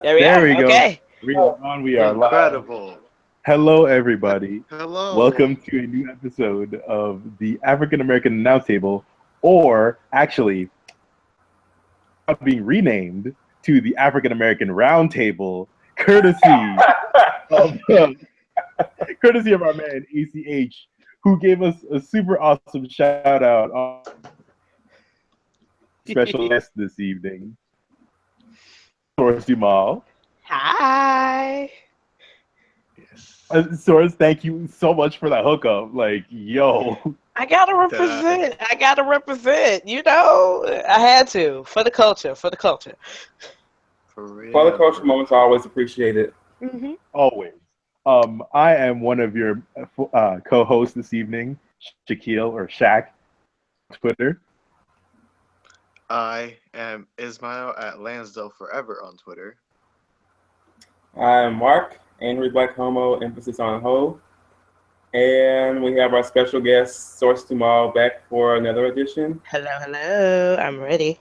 There we There are. we go. Okay. We are on. We are live. Incredible. Hello, everybody. Hello. Welcome to a new episode of the African American Announce Table, or actually, being renamed to the African American Round Table, of courtesy of our man ACH, who gave us a super awesome shout out on special guest this evening, Source Dumal. Hi. Yes. Source, thank you so much for that hookup. Like, yo. I gotta represent. I gotta represent. You know, I had to for the culture. For the culture. For real. Father culture moments are always appreciated. Mm-hmm. Always. I am one of your co-hosts this evening, Shaquille or Shaq, Twitter. I am Ismail at Lansdale Forever on Twitter. I'm Mark, angry black homo, emphasis on ho. And we have our special guest, Source Tumal, back for another edition. Hello. I'm ready.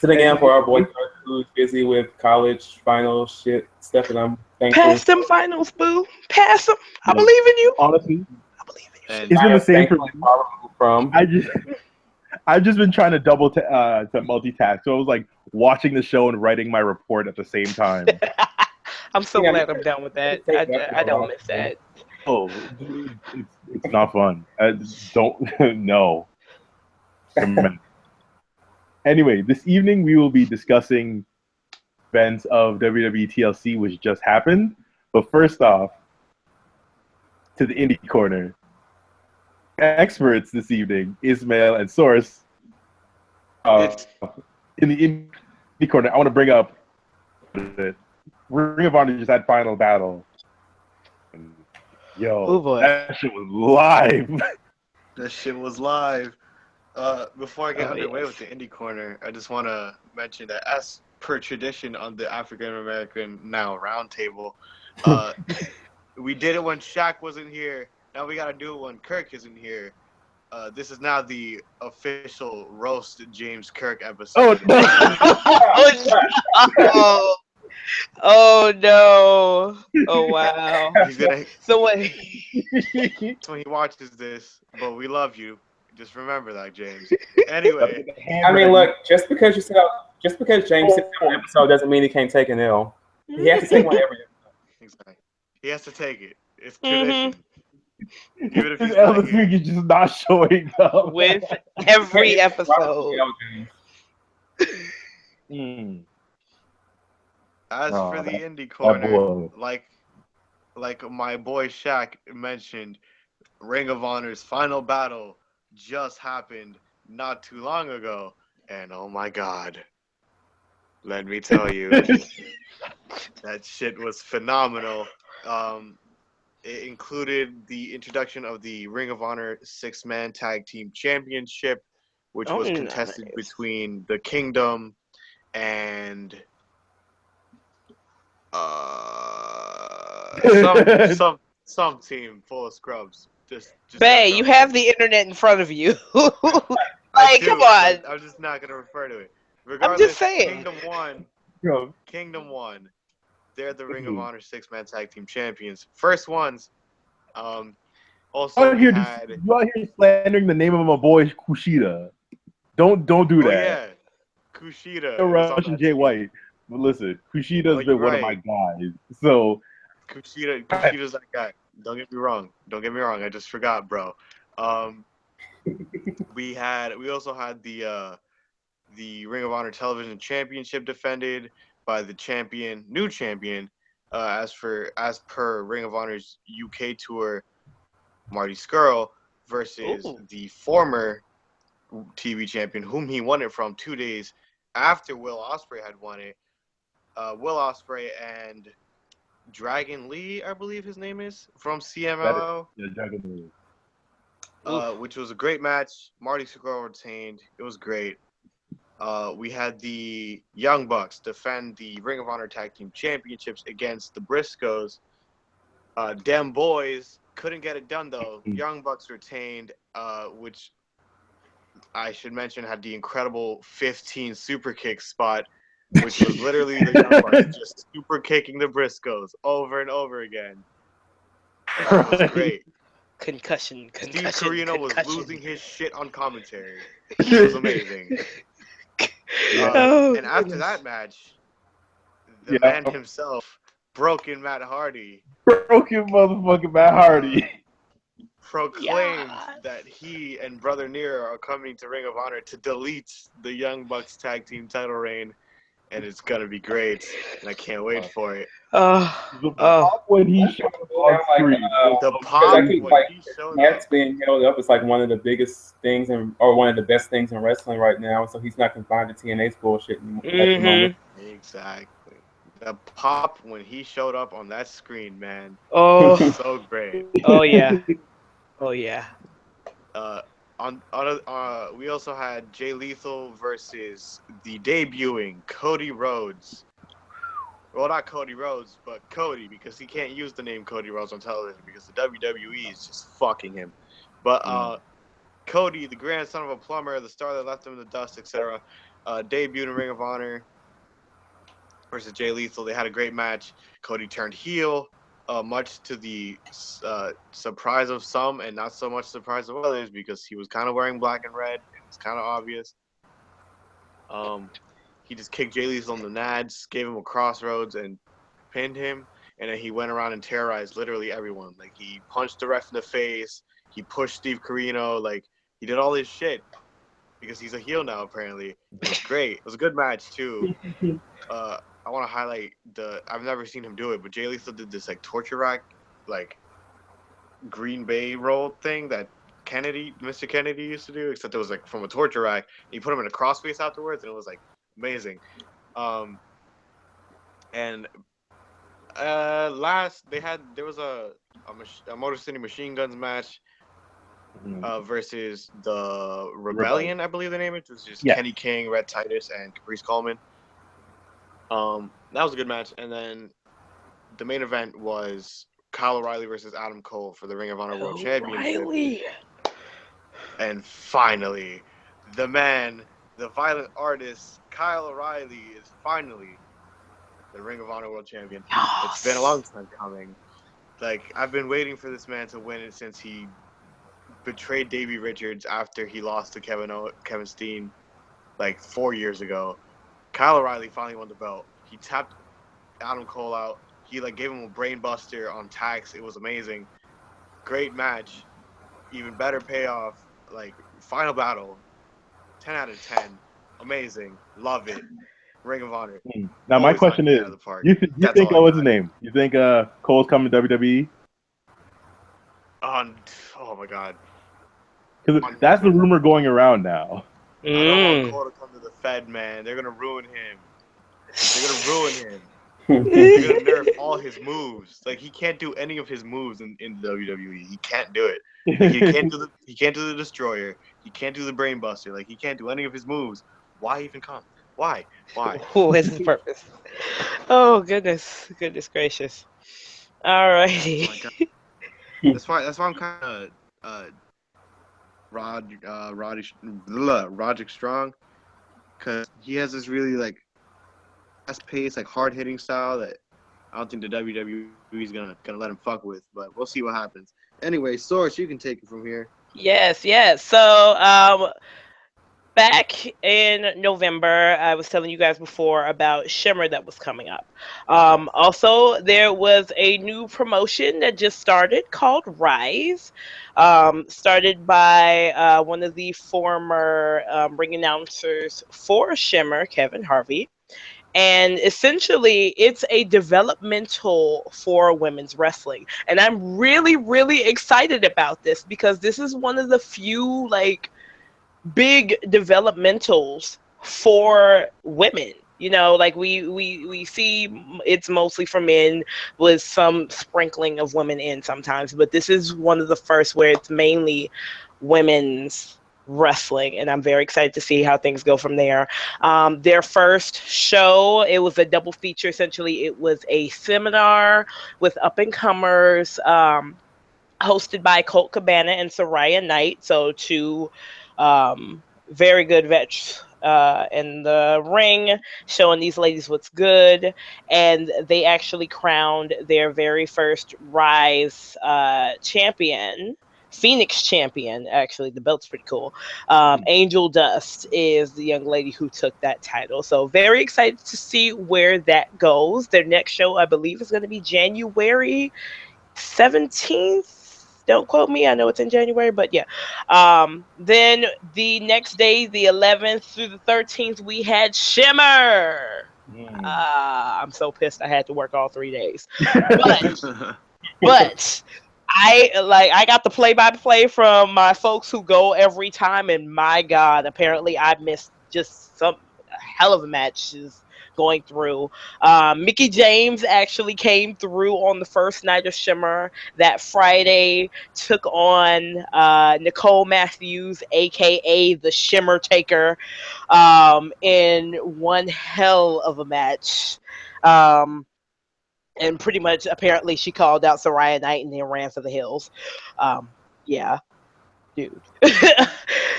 Sitting in for our boy who's busy with college final shit stuff, and I'm thankful. Pass them finals, boo. Pass them. I believe in you. Honestly, I believe in you. And it's been the same for Thankfully far removed from. I've just been trying to to multitask. So I was like watching the show and writing my report at the same time. I'm so glad I'm done with that. I don't miss that. Oh, it's not fun. I don't no. Anyway, this evening we will be discussing events of WWE TLC, which just happened. But first off, to the indie corner. Experts this evening, Ismail and Source. In the indie corner, I want to bring up Ring of Honor just had Final Battle. Yo, Oh boy. that shit was live. that shit was live. Before I get underway yes. with the Indie Corner, I just want to mention that as per tradition on the African American Now Roundtable, we did it when Shaq wasn't here. Now we got to do it when Kirk isn't here. This is now the official roast James Kirk episode. Oh no. Oh wow. He's gonna, So what? when he watches this, but we love you. Just remember that, James. Anyway, I mean, look, just because James sits on an episode doesn't mean he can't take an L. He has to take one every episode. exactly. He has to take it. It's tradition. Even if This he's not Elvis here. Week is just not showing up. With every episode. As Oh, for the that- Indie Corner, boy. like my boy Shaq mentioned, Ring of Honor's final battle just happened not too long ago, and oh my god, let me tell you, that shit was phenomenal. It included the introduction of the Ring of Honor 6-man Tag Team Championship, which was contested nice. between the Kingdom and some team full of scrubs. Just Bae, you have the internet in front of you. Like, come on. I'm just not gonna refer to it. I'm Regardless, just saying. Kingdom won. They're the Ring of Honor 6-man Tag Team Champions. First ones. Also, You out here slandering the name of my boy Kushida. Don't do that. Yeah, Kushida. No was on Russian that Jay team. White. But listen, Kushida's you're been one of my right. guys. So Kushida's that guy. Don't get me wrong. I just forgot, bro. We also had the Ring of Honor Television Championship defended by the new champion, as per Ring of Honor's UK tour, Marty Scurll versus the former TV champion, whom he won it from 2 days after Will Ospreay had won it. Will Ospreay and Dragon Lee, I believe his name is, from CMLL. Yeah, Dragon Lee. Which was a great match. Marty Scurll retained. It was great. We had the Young Bucks defend the Ring of Honor Tag Team Championships against the Briscoes. Dem Boys couldn't get it done, though. Young Bucks retained, which I should mention had the incredible 15 super kick spot which was literally the Young Bucks just super kicking the Briscoes over and over again. It was great. Concussion. Steve Corino was losing his shit on commentary. It was amazing. And after that match, the man himself, Broken Matt Hardy, Broken motherfucking Matt Hardy, proclaimed that he and Brother Nero are coming to Ring of Honor to delete the Young Bucks tag team title reign, and it's gonna be great, and I can't wait for it. The pop when he showed up on screen. The pop when he showed Matt's up. being held up is like one of the biggest things, or one of the best things in wrestling right now. So he's not confined to TNA's bullshit at the moment. Exactly. The pop when he showed up on that screen, man. Oh, So great. Oh yeah. Oh yeah. We also had Jay Lethal versus the debuting Cody Rhodes. Well, not Cody Rhodes, but Cody, because he can't use the name Cody Rhodes on television because the WWE is just fucking him. But Cody, the grandson of a plumber, the star that left him in the dust, etc., debuted in Ring of Honor versus Jay Lethal. They had a great match. Cody turned heel, much to the surprise of some and not so much surprise of others because he was kind of wearing black and red. It was kind of obvious. He just kicked Jay Lethal in the nads, gave him a crossroads, and pinned him. And then he went around and terrorized literally everyone. Like, he punched the ref in the face. He pushed Steve Corino. Like, he did all this shit because he's a heel now, apparently. It was great. It was a good match, too. I want to highlight I've never seen him do it, but Jay Lethal did this, like, torture rack, like, Green Bay roll thing that Mr. Kennedy used to do, except it was, like, from a torture rack. He put him in a crossface afterwards, and it was, like, amazing. And last there was a Motor City Machine Guns match versus the Rebellion, I believe the name it was just Kenny King, Red Titus, and Caprice Coleman. That was a good match. And then the main event was Kyle O'Reilly versus Adam Cole for the Ring of Honor World Championship. And finally, the man, the violent artist, Kyle O'Reilly, is finally the Ring of Honor World Champion. Yes. It's been a long time coming. Like, I've been waiting for this man to win it since he betrayed Davey Richards after he lost to Kevin Steen, like 4 years ago. Kyle O'Reilly finally won the belt. He tapped Adam Cole out. He gave him a brain buster on tax. It was amazing. Great match. Even better payoff. Final battle. 10 out of 10. Amazing. Love it. Ring of Honor. Now my question is, you think what's his name? You think Cole's coming to WWE? Oh my God. Because that's the rumor going around now. I don't want Cole to come to the Fed, man. They're gonna ruin him. They're gonna nerf all his moves. He can't do any of his moves in WWE. He can't do it. He can't do the Destroyer. He can't do the Brain Buster. He can't do any of his moves. Why even come? Why? What is the purpose? Oh goodness gracious! Alrighty. Oh that's why I'm kind of Roderick Strong, because he has this really fast-paced, hard-hitting style that I don't think the WWE is gonna let him fuck with. But we'll see what happens. Anyway, Source, you can take it from here. Yes. So, back in November, I was telling you guys before about Shimmer that was coming up. Also, there was a new promotion that just started called Rise, started by one of the former ring announcers for Shimmer, Kevin Harvey. And essentially, it's a developmental for women's wrestling. And I'm really, really excited about this because this is one of the few, big developmentals for women. We see it's mostly for men with some sprinkling of women in sometimes, but this is one of the first where it's mainly women's wrestling, and I'm very excited to see how things go from there. Their first show, it was a double feature. Essentially, it was a seminar with up-and-comers, hosted by Colt Cabana and Soraya Knight, so two very good vets in the ring, showing these ladies what's good, and they actually crowned their very first Rise champion. Phoenix champion, actually. The belt's pretty cool. Angel Dust is the young lady who took that title. So very excited to see where that goes. Their next show, I believe, is going to be January 17th. Don't quote me. I know it's in January, but yeah. Then the next day, the 11th through the 13th, we had Shimmer. I'm so pissed I had to work all 3 days. But I got the play-by-play from my folks who go every time, and my God, apparently I missed just some hell of a matches going through. Mickey James actually came through on the first night of Shimmer that Friday, took on Nicole Matthews, aka the Shimmer Taker, in one hell of a match. And pretty much, apparently, she called out Soraya Knight and then ran for the hills. Yeah, dude.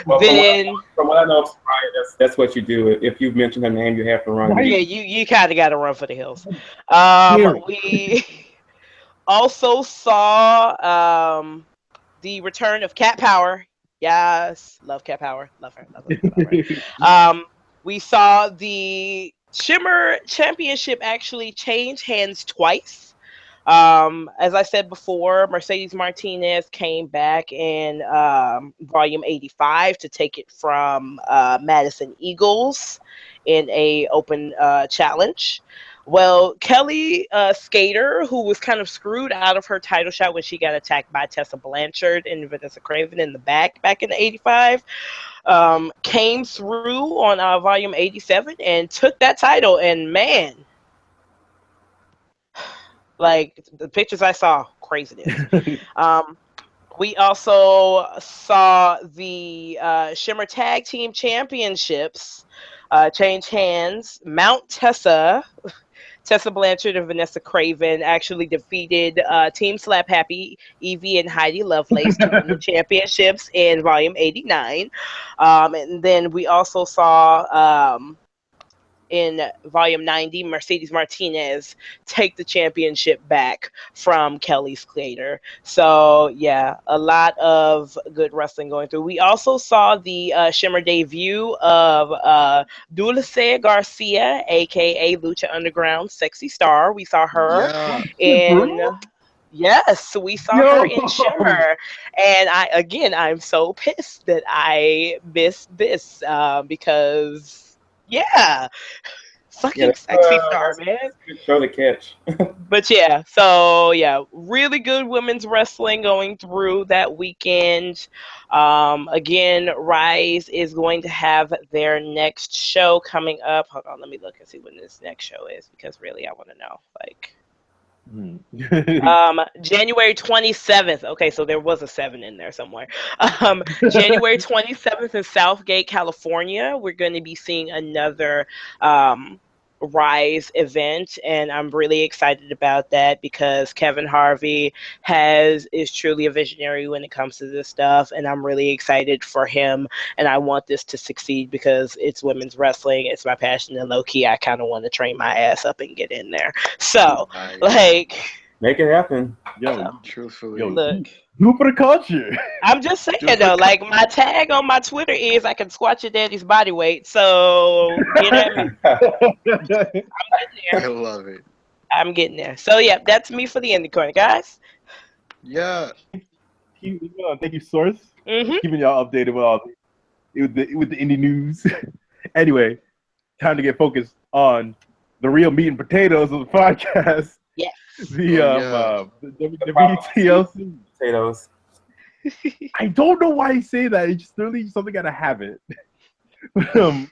Well, then, from what I know of Soraya, that's what you do. If you've mentioned her name, you have to run. yeah, you kind of got to run for the hills. We also saw the return of Cat Power. Yes, love Cat Power. Love her. Love her. We saw the Shimmer Championship actually change hands twice. As I said before, Mercedes Martinez came back in Volume 85 to take it from Madison Eagles in a open challenge. Well, Kelly Skater, who was kind of screwed out of her title shot when she got attacked by Tessa Blanchard and Vanessa Craven in the back in 85, came through on Volume 87 and took that title. And man, like the pictures I saw, craziness. We also saw the Shimmer Tag Team Championships change hands. Mount Tessa Blanchard and Vanessa Craven actually defeated Team Slap Happy, Evie and Heidi Lovelace to win the championships in Volume 89. And then we also saw in Volume 90, Mercedes Martinez take the championship back from Kelly Slater. So, yeah, a lot of good wrestling going through. We also saw the Shimmer debut of Dulce Garcia, a.k.a. Lucha Underground Sexy Star. We saw her in... Yes, we saw her in Shimmer. And I'm so pissed that I missed this because... Yeah, fucking Sexy Star, man. Good show to catch. But yeah, so yeah, really good women's wrestling going through that weekend. Again, Rise is going to have their next show coming up. Hold on, let me look and see when this next show is, because really I want to know. January 27th. Okay, so there was a 7 in there somewhere. January 27th in Southgate, California. We're going to be seeing another Rise event, and I'm really excited about that because Kevin Harvey is truly a visionary when it comes to this stuff, and I'm really excited for him, and I want this to succeed because it's women's wrestling, it's my passion, and low-key I kind of want to train my ass up and get in there. So, make it happen. Yo, truthfully. Look. Who for the culture? I'm just saying though, like my tag on my Twitter is I can squat your daddy's body weight. So get at me. I'm getting there. I love it. I'm getting there. So yeah, that's me for the indie corner, guys. Yeah. Thank you, Source. Mm-hmm. Keeping y'all updated with the indie news. Anyway, time to get focused on the real meat and potatoes of the podcast. Yes. The WWE TLC potatoes. I don't know why you say that. It's just really something gotta have it. Yeah.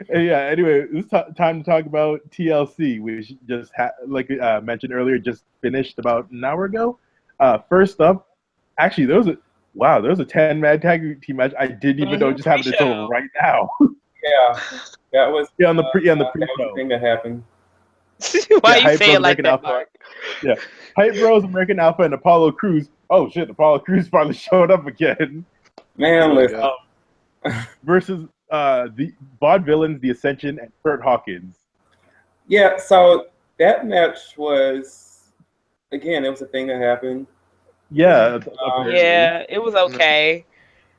Anyway, it's time to talk about TLC, which just mentioned earlier, just finished about an hour ago. First up, actually, there was a 10-man tag team match. I didn't even know just happened until right now. Yeah, that was on the pre-show thing that happened. Why you say it like that, Mark? Yeah, Hype Bros, American Alpha, and Apollo Crews. Oh shit, Apollo Crews finally showed up again. Man, listen. Versus the Vaudevillains, The Ascension, and Kurt Hawkins. Yeah, so that match was, again, it was a thing that happened. Yeah. Yeah, it was okay.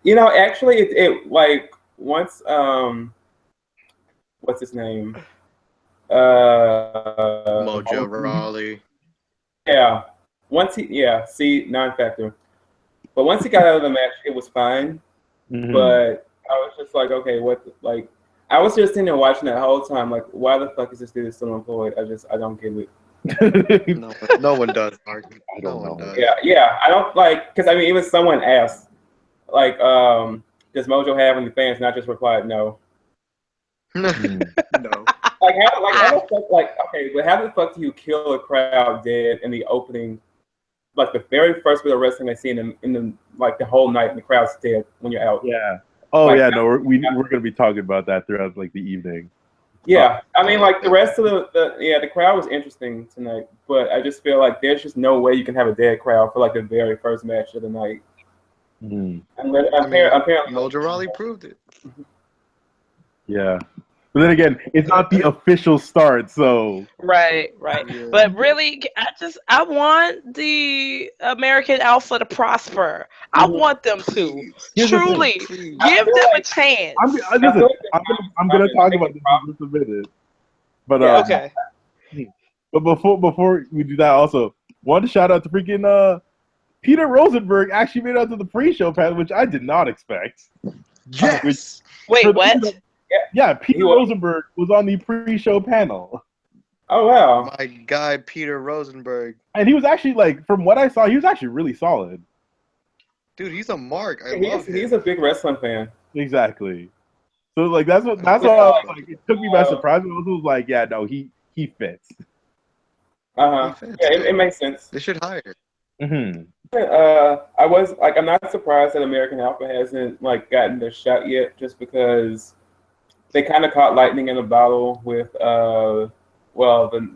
Actually, it like once what's his name? Mojo Rawley. Yeah. See, non-factor. But once he got out of the match, it was fine. Mhm. But I was just like, okay, I was just sitting there watching that whole time, like, why the fuck is this dude still employed? I don't get it. No one does, Mark. No one does. Yeah. I don't because even someone asked, like, does Mojo have any fans? And I just replied, no. No. How the fuck, okay, but how the fuck do you kill a crowd dead in the opening, like the very first bit of wrestling I see in the whole night, and the crowd's dead when you're out? Yeah. Oh yeah, no, we're gonna be talking about that throughout like the evening. Yeah, the rest of the crowd was interesting tonight, but I just feel like there's just no way you can have a dead crowd for like the very first match of the night. Mm-hmm. Apparently, Mojo Rawley proved it. Yeah. But then again, it's not the official start, so Right. Yeah. But really, I want the American Alpha to prosper. I want them to truly give them a chance. I'm gonna talk about this in just a minute. But Okay. But before we do that, also want to shout out to freaking Peter Rosenberg actually made it out to the pre-show panel, which I did not expect. Yes. Wait, what? Yeah, Peter Rosenberg was on the pre-show panel. Oh wow! My guy Peter Rosenberg. And he was actually from what I saw, he was actually really solid. Dude, he's a mark. I love him. He's a big wrestling fan. Exactly. So that's what I was like. It took me by surprise. But I was like, yeah, no, he fits. Yeah, it makes sense. They should hire. Mm-hmm. I'm not surprised that American Alpha hasn't gotten their shot yet, just because they kind of caught lightning in a bottle with the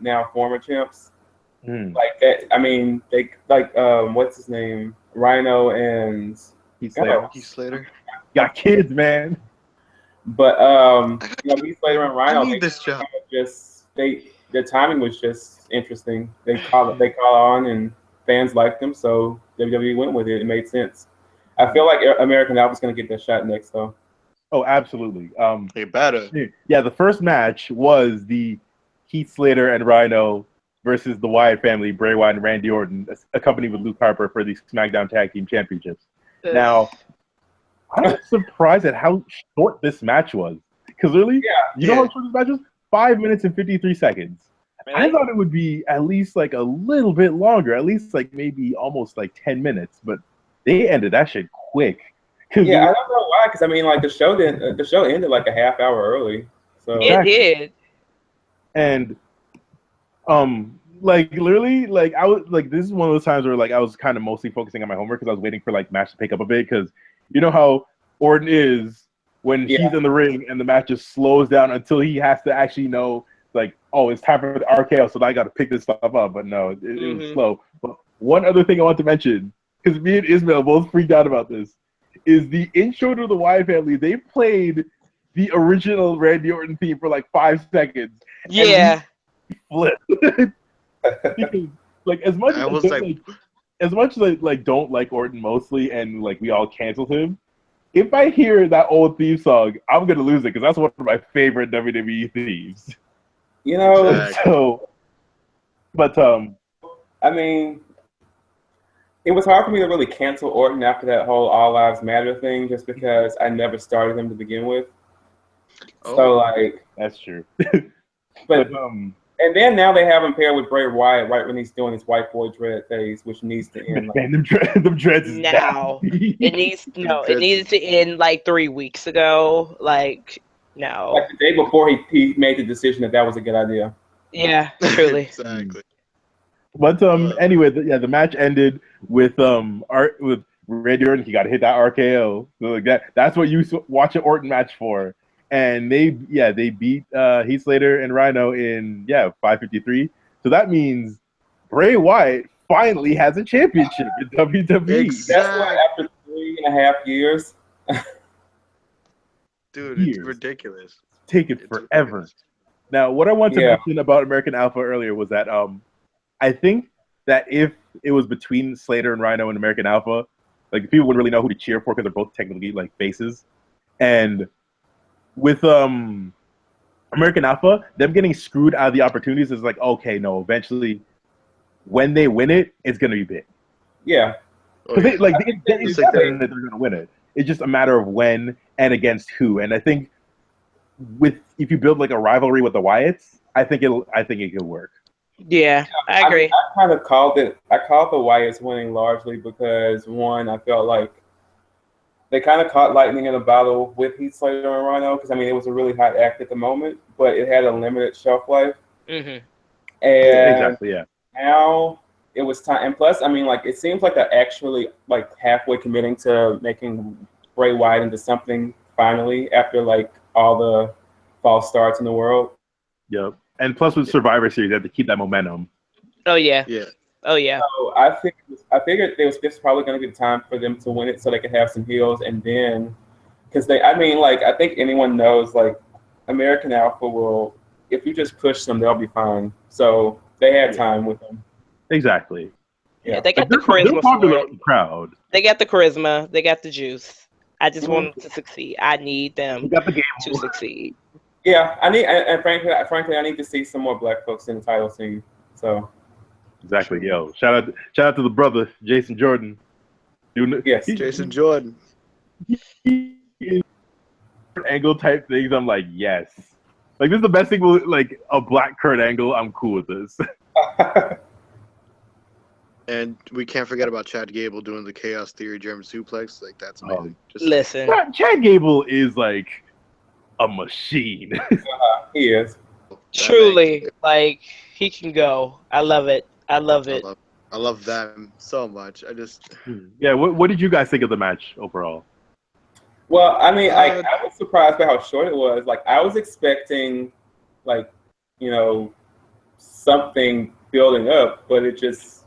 now former champs. Mm. Like that. They what's his name? Rhino and Heath Slater. Got kids, man. But Heath Slater and Rhino. I need this job. Their timing was just interesting. They call on and fans liked them, so WWE went with it. It made sense. I feel like American Alpha's going to get their shot next, though. Oh, absolutely. They better. Yeah, the first match was the Heath Slater and Rhino versus the Wyatt family, Bray Wyatt and Randy Orton, accompanied with Luke Harper for the SmackDown Tag Team Championships. Now, I was surprised at how short this match was. Because really, you know how short this match was? 5 minutes and 53 seconds. I thought it would be at least a little bit longer, at least maybe almost 10 minutes, but they ended that shit quick. Yeah, I don't know why, because the show ended a half hour early. So it did. And literally, I was this is one of those times where I was kind of mostly focusing on my homework because I was waiting for match to pick up a bit, because you know how Orton is when he's in the ring and the match just slows down until he has to actually know oh, it's time for the RKO, so I got to pick this stuff up. But no, it was slow. But one other thing I want to mention, because me and Ismail both freaked out about this, is the intro to the Wyatt family. They played the original Randy Orton theme for 5 seconds. Yeah. Flipped. Because as much as I don't like Orton mostly, and we all canceled him, if I hear that old theme song, I'm gonna lose it because that's one of my favorite WWE themes. So, but it was hard for me to really cancel Orton after that whole All Lives Matter thing, just because I never started him to begin with. Oh, so that's true. but and then now they have him paired with Bray Wyatt right when he's doing his white boy dread phase, which needs to end. Man, them dreads is now. It needed to end 3 weeks ago. No. The day before he made the decision that was a good idea. Yeah, truly. Exactly. But anyway, the match ended with with Randy Orton. He got to hit that RKO. So that's what you watch an Orton match for. And they beat Heath Slater and Rhino in 5:53. So that means Bray Wyatt finally has a championship in WWE. Exactly. That's why after 3.5 years. Dude, years. it's ridiculous. Take it It's forever. ridiculous. Now, what I want to Yeah. mention about American Alpha earlier was that I think that if it was between Slater and Rhino and American Alpha, like people wouldn't really know who to cheer for because they're both technically like faces. And with American Alpha, them getting screwed out of the opportunities is like, okay, no, eventually when they win it, it's gonna be big. Yeah. Oh, Because yeah. they like they It's said like that they're gonna win it. It's just a matter of when and against who. And I think if you build like a rivalry with the Wyatts, I think it could work. Yeah, I agree. I kind of called it. I called the Wyatts winning largely because one, I felt like they kind of caught lightning in a bottle with Heath Slater and Rhino because I mean it was a really hot act at the moment, but it had a limited shelf life. Mm-hmm. And Exactly, yeah. now it was time. And plus, I mean, like it seems like they're actually like halfway committing to making Bray Wyatt into something finally after like all the false starts in the world. Yep. And plus with Survivor Series, they have to keep that momentum. Oh yeah. Yeah. Oh yeah. So I figured this was probably going to be the time for them to win it so they could have some heels, and then because I mean, like I think anyone knows like American Alpha will, if you just push them, they'll be fine. So they had time with them. Exactly. Yeah, Yeah. they got They're the charisma popular for with it. the crowd. They got the charisma. They got the juice. I just Mhm. want them to succeed. I need They them got the game. to succeed. Yeah, I need, and frankly, I need to see some more black folks in the title scene. So Exactly, yo. Shout out to the brother, Jason Jordan. yes, Jason Jordan. Angle type things, I'm like, yes. Like this is the best thing with like a black Kurt Angle, I'm cool with this. And we can't forget about Chad Gable doing the Chaos Theory German suplex. Like that's amazing. Just Listen, Chad Gable is like a machine. he is. truly, like he can go. I love it. I love it. I love them so much. I just Yeah, what did you guys think of the match overall? Well, I mean, I was surprised by how short it was. Like, I was expecting, like, you know, something building up, but it just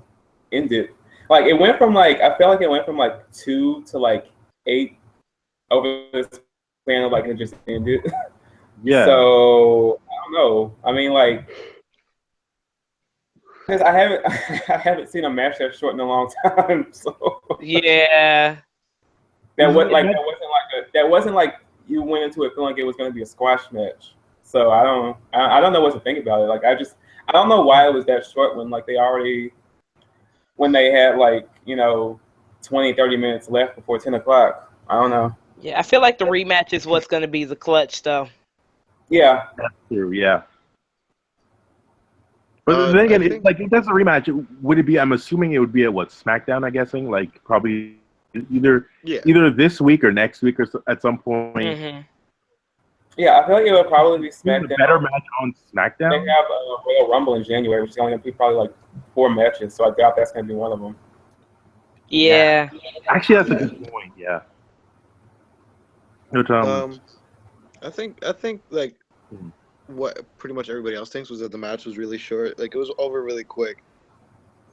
ended. Like, it went from, like, I felt like it went from, like, 2 to, like, 8 over the span of, like, it just ended. Yeah. So, I don't know. I mean, like, 'cause I haven't seen a match that's short in a long time, so. Yeah. That wasn't like you went into it feeling like it was going to be a squash match. So I don't know what to think about it. Like I don't know why it was that short when like when they had like 20-30 minutes left before 10 o'clock. I don't know. Yeah, I feel like the rematch is what's going to be the clutch, though. Yeah. That's true, yeah. But then again, if that's a rematch, would it be? I'm assuming it would be at what, SmackDown? I'm guessing, like probably either this week or next week or at some point. Mm-hmm. Yeah, I feel like it would probably be SmackDown. A better match on SmackDown. They have a Royal Rumble in January, which is only going to be probably like 4 matches. So I doubt that's going to be one of them. Yeah. Actually, that's a good point. Yeah. I think like what pretty much everybody else thinks was that the match was really short. Like it was over really quick.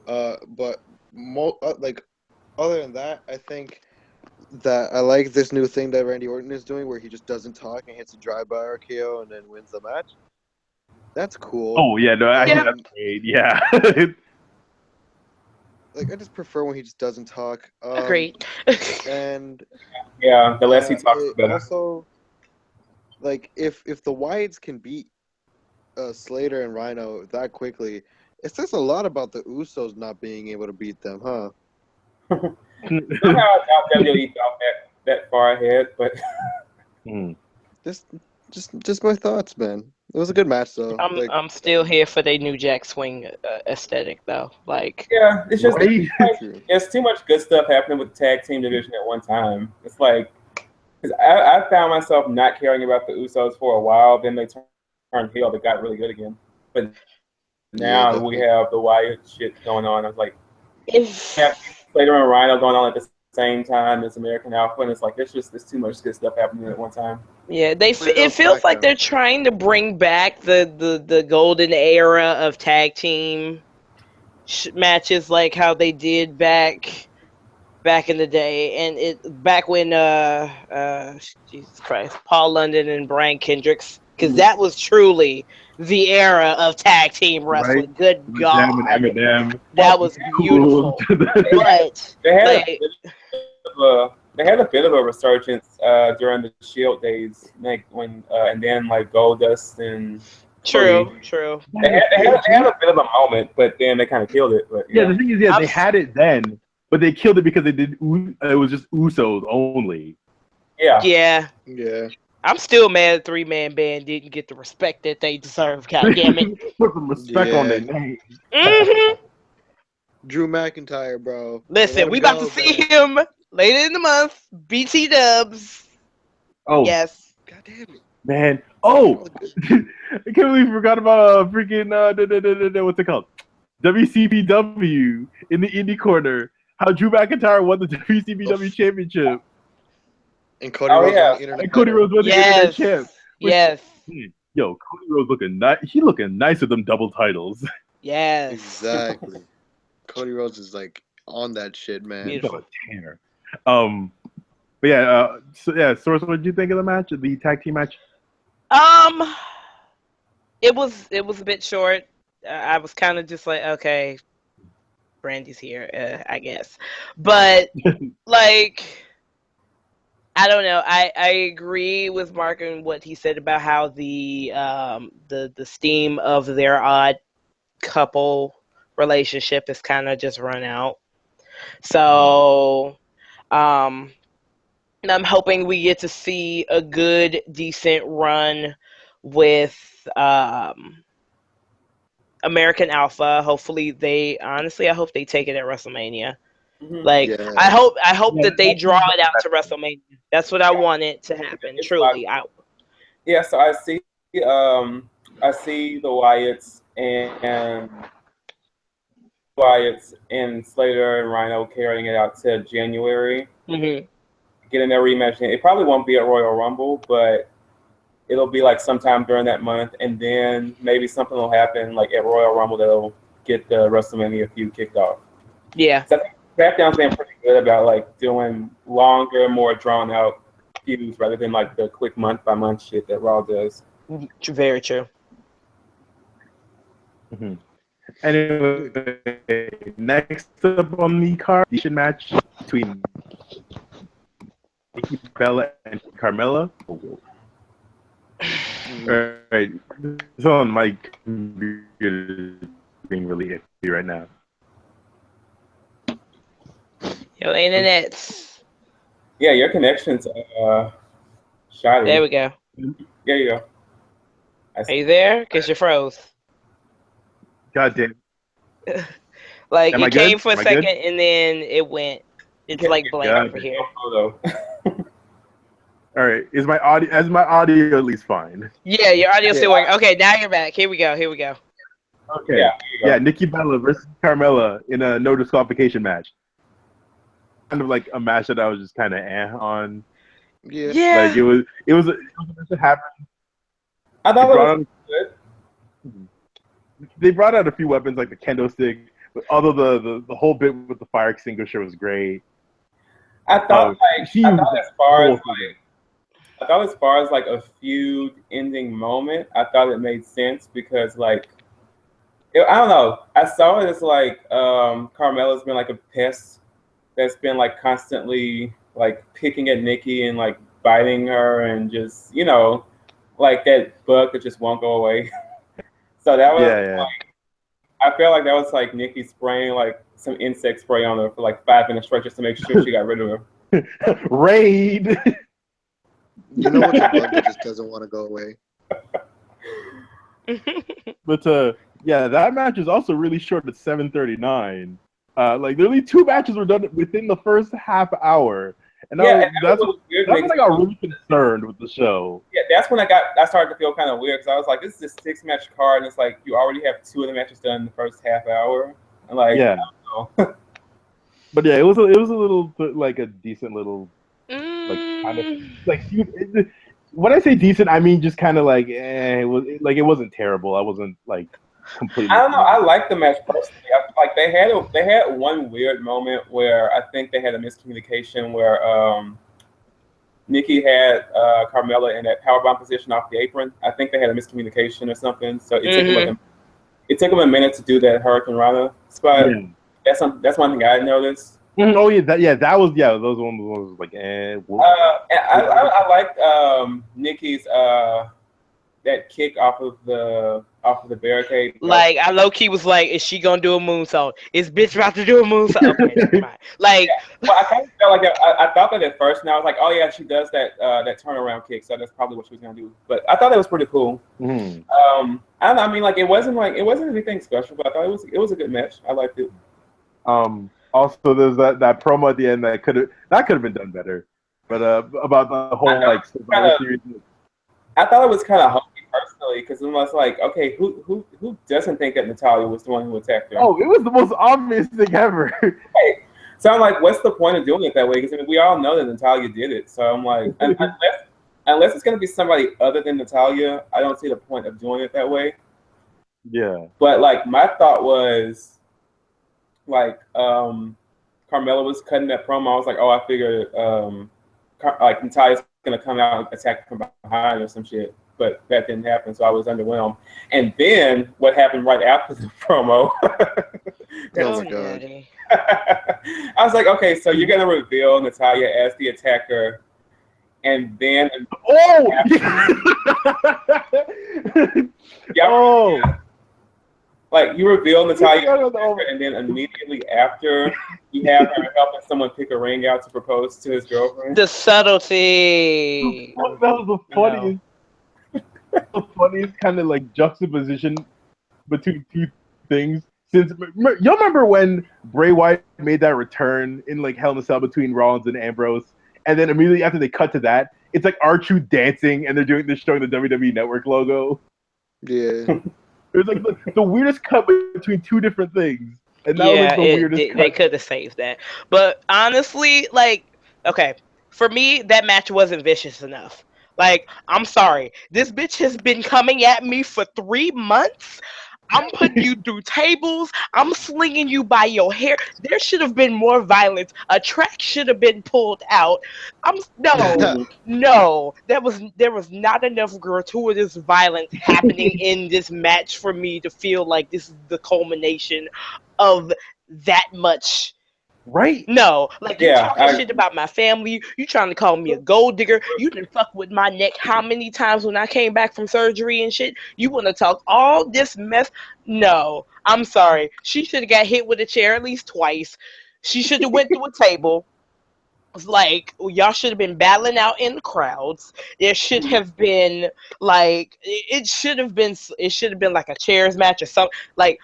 But like other than that, I think that I like this new thing that Randy Orton is doing, where he just doesn't talk and hits a drive-by RKO and then wins the match. That's cool. Oh yeah, no, I think that's great. Yeah. Like I just prefer when he just doesn't talk. Agreed. And yeah, the less he talks, the better. Also, like if the Wyatts can beat Slater and Rhino that quickly, it says a lot about the Usos not being able to beat them, huh? Somehow I doubt WWE thought that far ahead, but just my thoughts, man. It was a good match, though. I'm still here for their New Jack Swing aesthetic, though. Like, yeah, it's just Right? there's too much good stuff happening with the tag team division at one time. It's like, 'cause I found myself not caring about the Usos for a while. Then they turned heel. They got really good again. But now we have the Wyatt shit going on. I was like, if we have Slater and Rhino going on at the same time as American Alpha, and it's like there's too much good stuff happening at one time. yeah, it feels like they're trying to bring back the golden era of tag team matches, like how they did back back in the day, and back when Jesus Christ, Paul London and Brian Kendricks, because that was truly the era of tag team Right? wrestling. Good With God, them and Eminem. that was Cool. beautiful. But They had like, they had a bit of a resurgence during the Shield days, like when and then like Goldust and true. they had a bit of a moment, but then they kind of killed it. But Yeah, the thing is, they had it then, but they killed it because it was just Usos only. Yeah. Yeah. I'm still mad the 3-man band didn't get the respect that they deserve. God damn it. Put some respect on their name. Mm-hmm. Drew McIntyre, bro. Listen, Let him we about go, to see him later in the month. BT Dubs. Oh, Yes. God damn it. man. Oh, I can't believe we forgot about freaking what's it called? WCPW in the indie corner. How Drew McIntyre won the WCPW championship. And Cody Rhodes on the internet. And Cody Rhodes won the internet champ. Yes. Yo, Cody Rhodes looking nice. He looking nice with them double titles. Yes. Exactly. Cody Rhodes is like on that shit, man. Beautiful. Tanner. But yeah, Source, what did you think of the match, the tag team match? It was a bit short. I was kind of just like, okay, Brandy's here, I guess. But like, I don't know. I agree with Mark and what he said about how the steam of their odd couple relationship is kind of just run out. So, I'm hoping we get to see a good, decent run with American Alpha. Hopefully, I hope they take it at WrestleMania. Like, Yeah. I hope that they draw it out to WrestleMania. That's what I want it to happen. Truly, So I see the Wyatts and Slater and Rhino carrying it out to January. Mm-hmm. Getting their rematch. It probably won't be at Royal Rumble, but it'll be like sometime during that month, and then maybe something will happen like at Royal Rumble that'll get the WrestleMania feud kicked off. Yeah. So I think SmackDown's been pretty good about like doing longer, more drawn out feuds rather than like the quick month by month shit that Raw does. Very true. Mm-hmm. Anyway, next up on the card, the match between Nikki Bella and Carmella. Alright, it's on my computer being really iffy right now. Yo, internet's. Yeah, your connection's shoddy. There we go. There you go. Are you there? Because you froze. God damn. Like, Am I it came good? for a Am I second, good? and then it went. It's like blank over here. All right, is my audio at least fine? Yeah, your audio's still working. Okay, now you're back. Here we go. Okay. Yeah, Nikki Bella versus Carmella in a no disqualification match. Kind of like a match that I was just kind of on. Yeah. Like it was a match that happened. I thought it was good. They brought out a few weapons like the kendo stick, but although the whole bit with the fire extinguisher was great. I thought as far as like a feud ending moment, I thought it made sense because like I don't know. I saw it as like Carmella's been like a pest that's been like constantly like picking at Nikki and like biting her and just like that bug that just won't go away. So that was like, I felt like that was like Nikki spraying like some insect spray on her for like 5 minutes straight just to make sure she got rid of her. Raid. You know what's a bug that just doesn't want to go away? But yeah, that match is also really short at 7:39. Like literally 2 matches were done within the first half hour. And that's when I got really concerned with the show. Yeah, that's when I started to feel kind of weird because I was like, this is a 6-match card, and it's like you already have 2 of the matches done in the first half hour. And like, yeah. I don't know. But yeah, it was a little like a decent little like kind of like when I say decent, I mean just kind of like it wasn't terrible. I wasn't like completely. I don't know. I like the match personally. Like they had one weird moment where I think they had a miscommunication where Nikki had Carmella in that powerbomb position off the apron. I think they had a miscommunication or something. So it took them a minute to do that Hurricane Rana spot. Yeah. That's one thing I noticed. Oh yeah, that was those ones was like I liked Nikki's that kick off of the barricade. Like I low key was like, is she gonna do a moonsault? Is bitch about to do a moonsault? Okay, never mind. Like, well, I kind of felt like I thought that at first, and I was like, oh yeah, she does that turnaround kick, so that's probably what she was gonna do. But I thought that was pretty cool. Mm-hmm. I don't know, I mean, like it wasn't anything special, but I thought it was a good match. I liked it. Also, there's that promo at the end that could have been done better, but about the whole like Survivor Series. I thought it was kind of hokey personally because it was like, okay, who doesn't think that Natalya was the one who attacked her? Oh, it was the most obvious thing ever. Right. So I'm like, what's the point of doing it that way? Because I mean, we all know that Natalya did it. So I'm like, unless it's going to be somebody other than Natalya, I don't see the point of doing it that way. Yeah. But like, my thought was, like, Carmella was cutting that promo. I was like, oh, I figured, like Natalya's gonna come out and attack from behind or some shit, but that didn't happen, so I was underwhelmed. And then what happened right after the promo? Oh my god! I was like, okay, so you're gonna reveal Natalya as the attacker, and then like you reveal Natalya, and then immediately after you have her helping someone pick a ring out to propose to his girlfriend. The subtlety. That was the funniest. The funniest kind of like juxtaposition between two things. Since y'all remember when Bray Wyatt made that return in like Hell in a Cell between Rollins and Ambrose, and then immediately after they cut to that, it's like R-Truth dancing and they're showing the WWE Network logo. Yeah. It was like the weirdest cut between two different things. And that was like the weirdest cut. They could have saved that. But honestly, like, okay, for me, that match wasn't vicious enough. Like, I'm sorry. This bitch has been coming at me for 3 months. I'm putting you through tables. I'm slinging you by your hair. There should have been more violence. A track should have been pulled out. No. There was not enough gratuitous violence happening in this match for me to feel like this is the culmination of that much. Right? No, like you talking shit about my family. You trying to call me a gold digger. You done fuck with my neck how many times when I came back from surgery and shit? You want to talk all this mess? No, I'm sorry. She should have got hit with a chair at least twice. She should have went through a table. Like, y'all should have been battling out in the crowds. There should have been like it should have been like a chairs match or something. Like,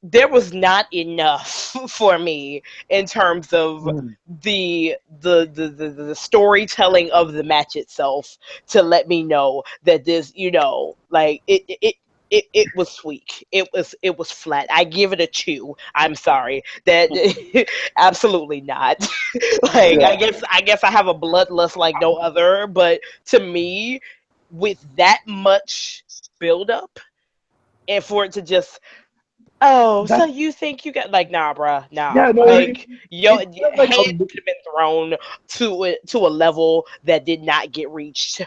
there was not enough for me in terms of the storytelling of the match itself to let me know that this, like it was weak. It was flat. I give it a 2. I'm sorry. That absolutely not. Like, I guess I have a bloodlust like no other, but to me, with that much build up and for it to just so you think you got like bruh, Yeah, no, like your like head should have been thrown to a level that did not get reached.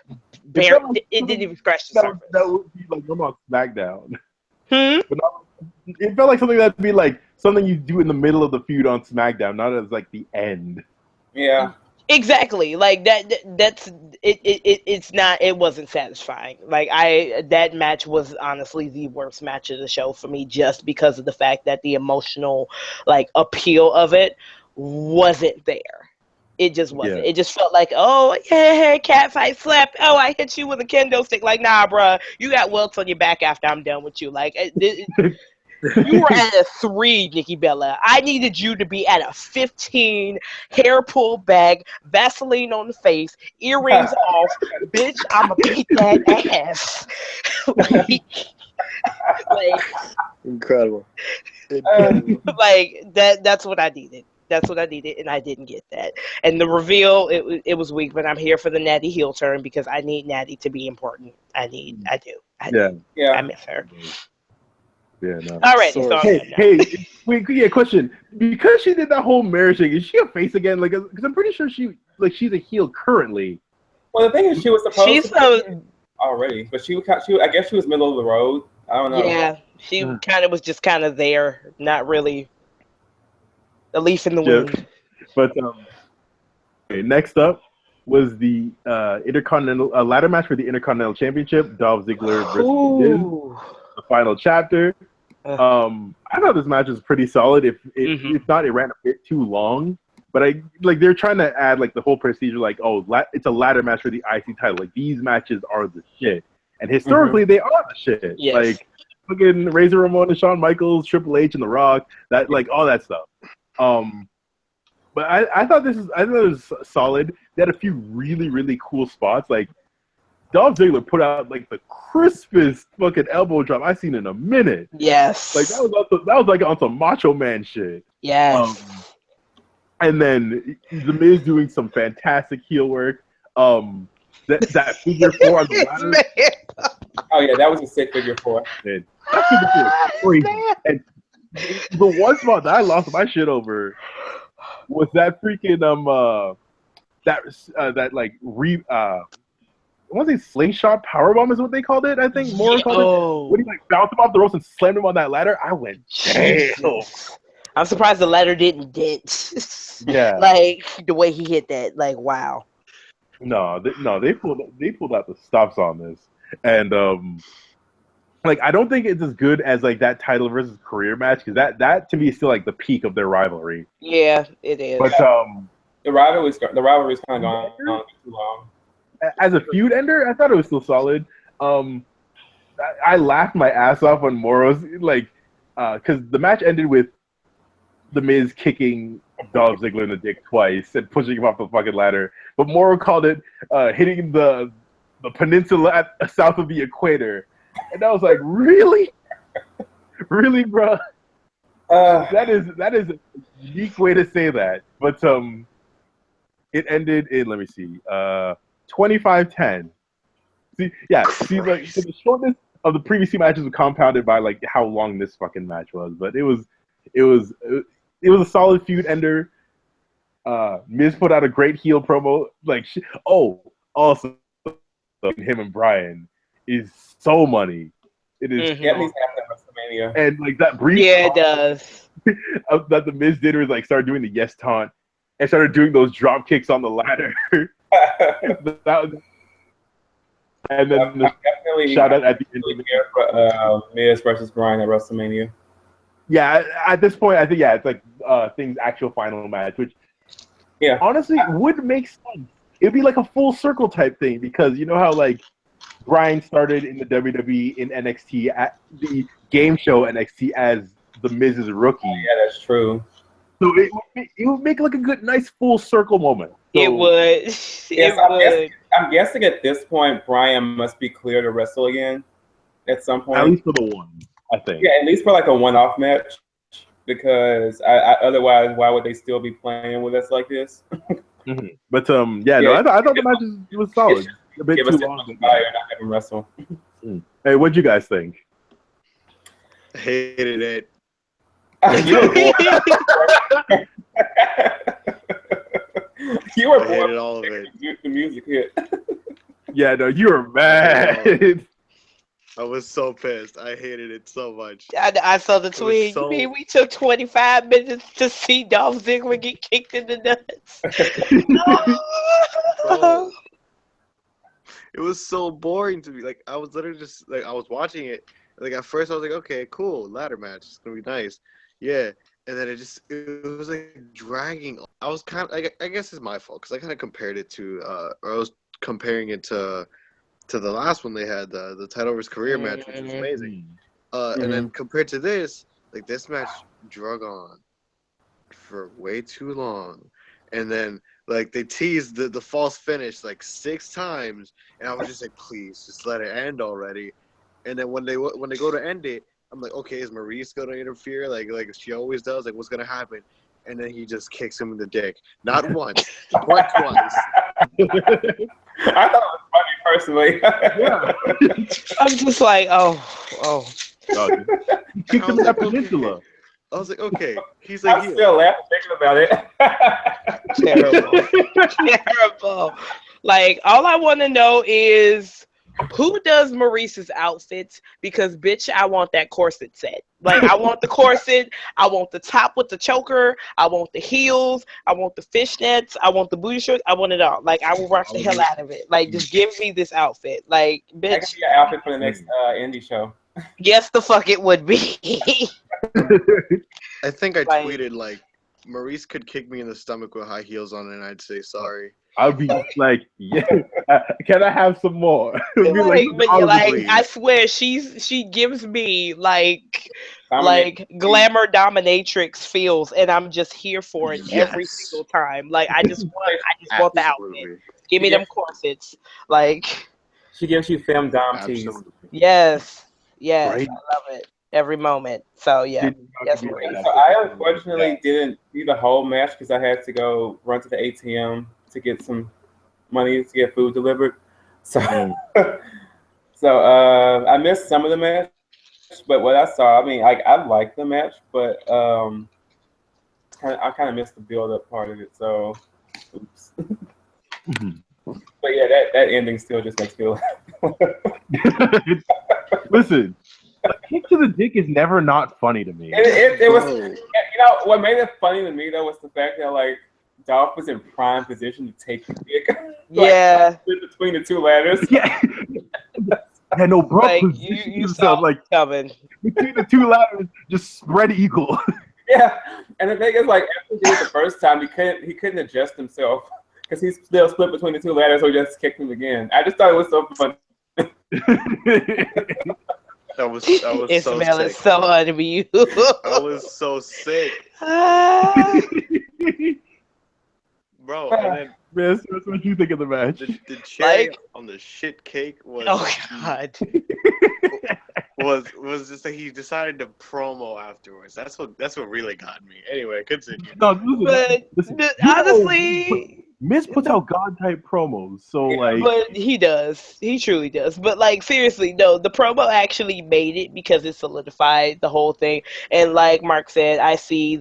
It didn't even scratch the surface. That would be like I'm on SmackDown. But it felt like something that'd be like something you do in the middle of the feud on SmackDown, not as like the end. Yeah. Exactly, like that's it. It's not. It wasn't satisfying. Like that match was honestly the worst match of the show for me, just because of the fact that the emotional like appeal of it wasn't there. It just wasn't. Yeah. It just felt like, oh yeah, catfight slap. Oh, I hit you with a kendo stick. Like, nah, bruh, you got welts on your back after I'm done with you. Like, you were at a 3, Nikki Bella. I needed you to be at a 15, hair pulled back, Vaseline on the face, earrings off. Bitch, I'ma beat that ass. like, Incredible. Like that's what I needed. That's what I needed, and I didn't get that. And the reveal, it was weak, but I'm here for the Natty heel turn because I need Natty to be important. I do. I miss her. Yeah, no. Alrighty, so Hey, wait, yeah, question. Because she did that whole marriage thing, is she a face again? Like, because I'm pretty sure she's a heel currently. Well, the thing is, she was supposed she's to be already, but I guess she was middle of the road. I don't know. yeah, she kind of was just kind of there, not really a leaf in the wind. But okay, next up was the Intercontinental ladder match for the Intercontinental Championship. Dolph Ziggler versus Miz, the final chapter. I thought this match was pretty solid. If not, it ran a bit too long. But they're trying to add like the whole procedure, like it's a ladder match for the IC title. Like these matches are the shit, and historically they are the shit. Yes. Like fucking Razor Ramon and Shawn Michaels, Triple H and The Rock, that like all that stuff. But I thought it was solid. They had a few really, really cool spots. Like Dolph Ziggler put out like the crispest fucking elbow drop I've seen in a minute. Yes. Like that was like on some Macho Man shit. Yes. And then The Miz doing some fantastic heel work. That figure 4 on the ladder. Oh yeah, that was a sick figure 4. Man, that figure 4 was crazy. And the one spot that I lost my shit over was that freaking I want to say slingshot powerbomb is what they called it. I think more called it. When he like bounced him off the ropes and slammed him on that ladder, I went, damn. I'm surprised the ladder didn't dent. Yeah, like the way he hit that. Like wow. No, they pulled out the stops on this, and like I don't think it's as good as like that title versus career match because that to me is still like the peak of their rivalry. Yeah, it is. But the rivalry's kind of gone on too long. As a feud ender, I thought it was still solid. I laughed my ass off on Moro's like because the match ended with The Miz kicking Dolph Ziggler in the dick twice and pushing him off the fucking ladder. But Moro called it hitting the peninsula south of the equator. And I was like, really? Really, bro? That is a unique way to say that. But it ended in, let me see, 25-10. See, like so the shortness of the previous two matches was compounded by like how long this fucking match was. But it was a solid feud ender. Miz put out a great heel promo. Like, also him and Bryan is so money. It is. Yeah, he's after WrestleMania. And like that brief. Yeah, it does. That the Miz did was like started doing the yes taunt and started doing those drop kicks on the ladder. And then the shout out at the end. For Miz versus Bryan at WrestleMania. Yeah, at this point, I think it's like Thing's actual final match, which honestly would make sense. It'd be like a full circle type thing because you know how like Bryan started in the WWE in NXT at the game show NXT as the Miz's rookie. Yeah, that's true. So it would make like a good, nice full circle moment. So, it would. I'm guessing at this point Bryan must be clear to wrestle again at some point. At least for the one, I think. Yeah, at least for like a one-off match. Because otherwise, why would they still be playing with us like this? Mm-hmm. But I thought the match was solid. A bit too long. Fire, not have him wrestle. Hey, what'd you guys think? Hated it. You were I hated all of it. The music hit. Yeah, no, you were mad. I was so pissed. I hated it so much. I saw the tweet. So... We took 25 minutes to see Dolph Ziggler get kicked in the nuts. Bro, it was so boring to me. Like I was literally just like I was watching it. Like at first I was like, okay, cool, ladder match. It's gonna be nice. Yeah. And then it was like dragging. I was kind of, I guess it's my fault because I kind of compared it to, or I was comparing it to the last one they had, the title versus career match, which was amazing. And then compared to this, like this match drug on for way too long. And then like they teased the false finish like 6 times, and I was just like, please, just let it end already. And then when they go to end it, I'm like, okay, is Maurice going to interfere? Like she always does. Like, what's going to happen? And then he just kicks him in the dick. Not once, but twice. I thought it was funny, personally. Yeah. I'm just like, oh. dog. He kicked him in that peninsula. I was like, okay. He's I'm like, still laughing thinking about it. Terrible. Like, all I want to know is who does Maurice's outfits? Because, bitch, I want that corset set. Like, I want the corset. I want the top with the choker. I want the heels. I want the fishnets. I want the booty shorts. I want it all. Like, I will rock the hell out of it. Like, just give me this outfit. Like, I bitch. can be your outfit for the next indie show. Yes, the fuck it would be. I think I Like- tweeted, like, Maurice could kick me in the stomach with high heels on, and I'd say sorry. I'd be like, yeah, can I have some more? It'd be But honestly. I swear she gives me like Dominate. glamour dominatrix feels, and I'm just here for it every Yes. single time. Like I just want the outfit. Absolutely. Give me them corsets. Like She gives you femme dom tees. Absolutely. yes, Right. I love it every moment. So yeah, yes, Maurice. So I unfortunately didn't see the whole match because I had to go run to the ATM to get some money to get food delivered. So, I missed some of the match, but what I saw, I mean, I liked the match, but I kind of missed the build-up part of it. So, oops. But yeah, that ending still just makes me laugh. Listen, a kick to the dick is never not funny to me. It was, what made it funny to me though was the fact that like Dolph was in prime position to take the dick. Yeah, Between the two ladders. Yeah. Yeah, no, bro. like positioned you himself, saw like coming. between the two ladders, just spread equal. Yeah, and the thing is, like after he did it the first time, he couldn't adjust himself because he's still split between the two ladders, so he just kicked him again. I just thought it was so fun. That was so Ismail sick. is so unbelievable. I was so sick, bro. And then Man, so that's what you think of the match. the cherry Like- on the shit cake was Oh god. was just that he decided to promo afterwards. That's what really got me. Anyway, continue. No, listen, But you know, honestly, Miz puts out God type promos, so like, but he does. He truly does. But like seriously, no, the promo actually made it because it solidified the whole thing. And like Mark said, I see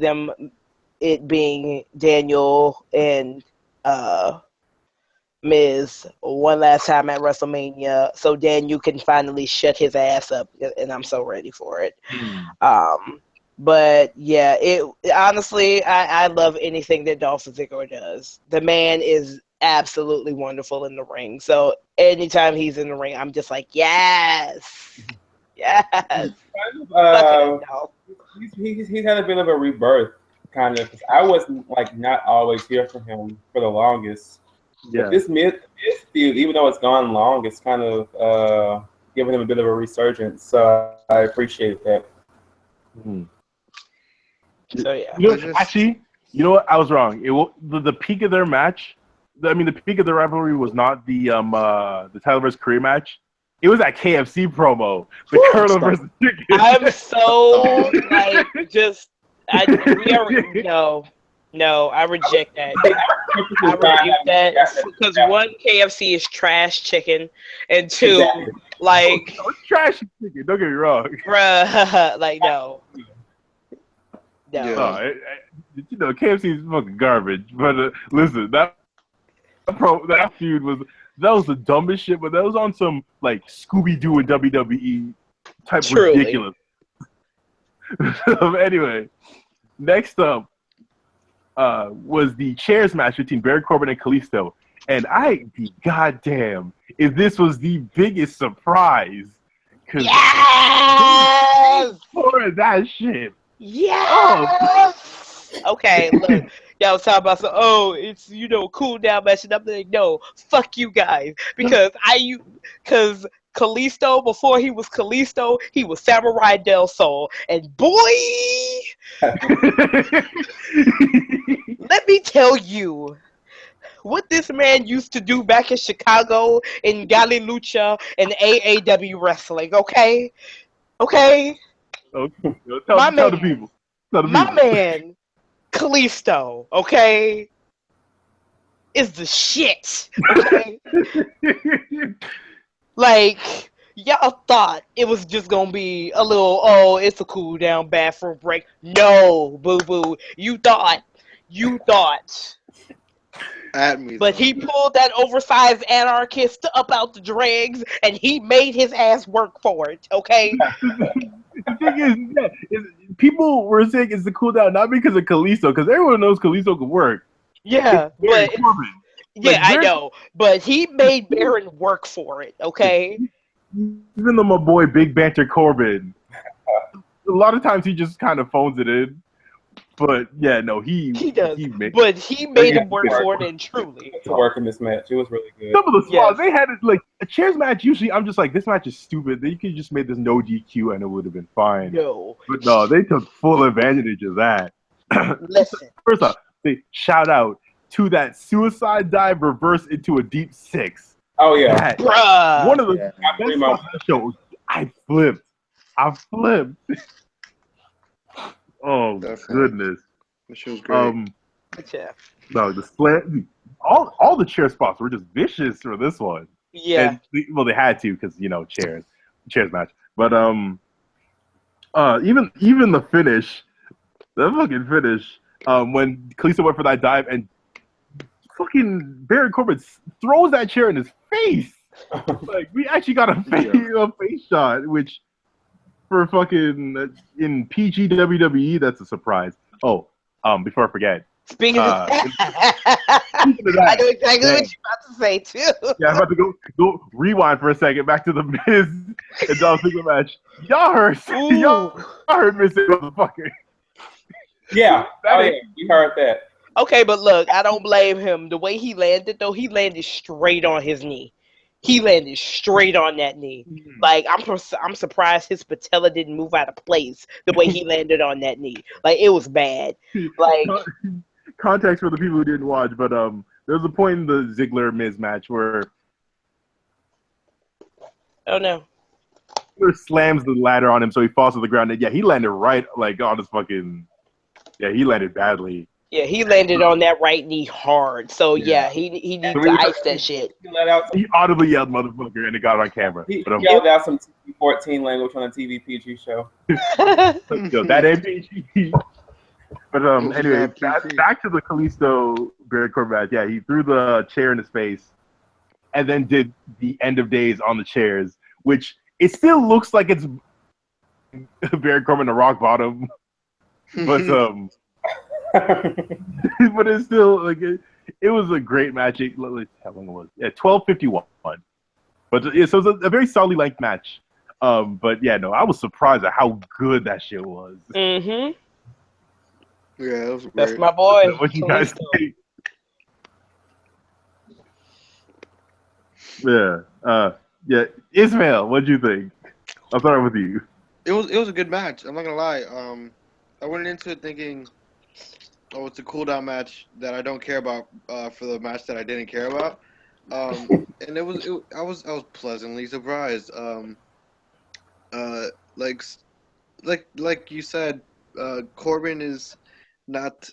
it being Daniel and Miz one last time at WrestleMania, so Daniel can finally shut his ass up, and I'm so ready for it. But yeah, it honestly, I love anything that Dolph Ziggler does. The man is absolutely wonderful in the ring. So anytime he's in the ring, I'm just like, yes, yes. He's had a bit of a rebirth, kind of. 'Cause I was like not always here for him for the longest. yeah. But this Miz feud, even though it's gone long, it's kind of giving him a bit of a resurgence. So I appreciate that. So yeah. Actually, you know what? I was wrong. The peak of their match. The peak of the rivalry was not the Tyler vs. Career match. It was that KFC promo, the Colonel versus Chicken. I'm so like no, I reject that. I rebuke that because one, KFC is trash chicken, and two, like, No, it's trash chicken. Don't get me wrong. bruh, like no. Yeah. No, KFC is fucking garbage. But listen, that feud was the dumbest shit. But that was on some like Scooby Doo and WWE type Truly. ridiculous. Anyway, next up was the chairs match between Baron Corbin and Kalisto, and I'd be goddamn if this was the biggest surprise. Yes! For that shit. Yes! Okay, look, y'all was talking about it's cool down match, and I'm like, no, fuck you guys, because Kalisto, before he was Kalisto, he was Samurai Del Sol, and boy, let me tell you what this man used to do back in Chicago in Gali Lucha and AAW wrestling. Okay. Okay. Tell the people. My man, Kalisto, okay, is the shit. Okay. Like, Y'all thought it was just gonna be a little, oh, it's a cool down bathroom break. No, boo boo. You thought. At me But though. he pulled that oversized anarchist up out the dregs and he made his ass work for it, okay? The thing is, people were saying it's the cool down not because of Kalisto, because everyone knows Kalisto can work. Yeah, It's Baron but Corbin. yeah, Like, I know. But he made Baron work for it, okay? even though my boy Big Banter Corbin, a lot of times he just kind of phones it in. But yeah, no, He does. made, But he made him work for it, and truly. To work in this match, it was really good. some of the spots Yes. they had it like a chairs match. Usually, I'm just like, this match is stupid. You could just made this no DQ and it would have been fine. No. But no, they took full advantage of that. Listen. First off, they shout out to that suicide dive reverse into a deep six. Oh yeah, That, Bruh. one of the Yeah. best spots of the show. I flipped. Oh Definitely. goodness. That shit was great. Yeah. No, the slam. All the chair spots were just vicious for this one. Yeah. And, they had to because chairs match. But even the finish, the fucking finish, when Kalisto went for that dive and fucking Baron Corbin throws that chair in his face. Like, we actually got a face shot, which for fucking in PG WWE, that's a surprise. Oh, before I forget. Speaking of Speaking of I that, know exactly man. what you're about to say, too. Yeah, I'm about to go rewind for a second back to the Miz and Dolph Ziggler match. Y'all heard Miz say motherfucker. yeah. That Oh, is- yeah. We heard that. Okay, but look, I don't blame him. The way he landed, though, he landed straight on his knee. He landed straight on that knee. Like, I'm surprised his patella didn't move out of place the way he landed on that knee. Like, it was bad. Like, Context for the people who didn't watch, but there was a point in the Ziggler Miz match where oh no. Ziggler slams the ladder on him, so he falls to the ground. And yeah, he landed right like on his fucking. Yeah, he landed badly. Yeah, he landed on that right knee hard. So yeah, he needs to ice that shit. He let out. He audibly yelled "motherfucker" and it got on camera. He But yelled out some TV-14 language on a TV PG show. yo, that ain't PG. But anyway, not PG. back to the Kalisto Baron Corbin match. Yeah, he threw the chair in his face, and then did the end of days on the chairs, which it still looks like it's Baron Corbin to rock bottom, but but it's still like it was a great match. How long it was? Yeah, 12:51. But yeah, so it was a very solidly length match. But yeah, no, I was surprised at how good that shit was. Mm-hmm. Yeah, that was great. That's my boy. What you guys Kalisto. think? Yeah. Ismail, what'd you think? I'll start with you. It was a good match. I'm not gonna lie. I went into it thinking, oh, it's a cool down match that I don't care about for the match that I didn't care about. And I was pleasantly surprised. Like you said, Corbin is not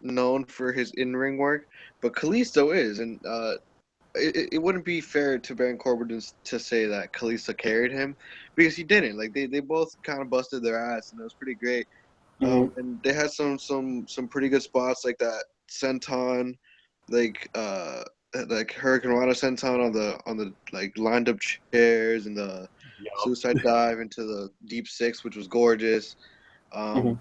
known for his in-ring work, but Kalisto is, and it wouldn't be fair to Baron Corbin to say that Kalisto carried him, because he didn't. Like they both kind of busted their ass, and it was pretty great. And they had some pretty good spots like that senton, like Hurricane Rana senton on the like lined up chairs, and the suicide dive into the deep six, which was gorgeous. The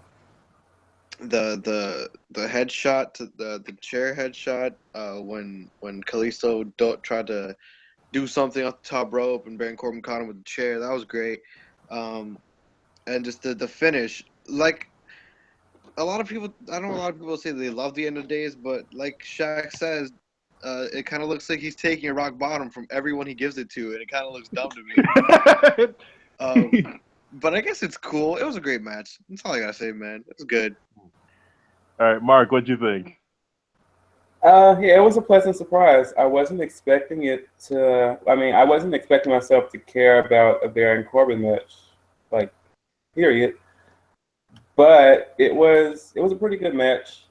headshot to the chair headshot when Kalisto tried to do something off the top rope and Baron Corbin caught him with the chair, that was great. And just the finish, like a lot of people, I know a lot of people say they love the end of days, but like Shaq says, it kind of looks like he's taking a rock bottom from everyone he gives it to, and it kind of looks dumb to me. But I guess it's cool. It was a great match. That's all I gotta say, man. It was good. All right, Mark, what'd you think? Yeah, it was a pleasant surprise. I wasn't expecting it to. I mean, I wasn't expecting myself to care about a Baron Corbin match, like, period. But it was a pretty good match.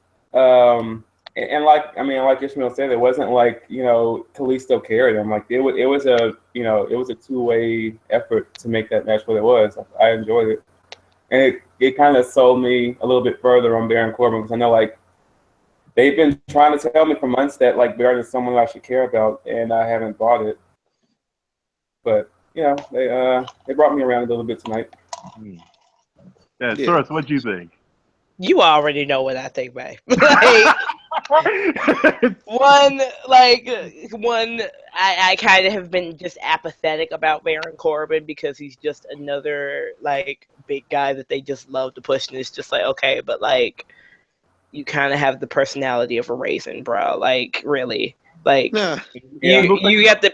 And like Ishmael said, it wasn't like Kalisto carried him. Like it was a two-way effort to make that match what it was. I enjoyed it, and it kind of sold me a little bit further on Baron Corbin, because I know like they've been trying to tell me for months that like Baron is someone I should care about, and I haven't bought it. But they brought me around a little bit tonight. Yeah, Soros, what do you think? You already know what I think, babe. I kind of have been just apathetic about Baron Corbin, because he's just another like big guy that they just love to push, and it's just like, okay, but like you kind of have the personality of a raisin, bro. Like really, like you got the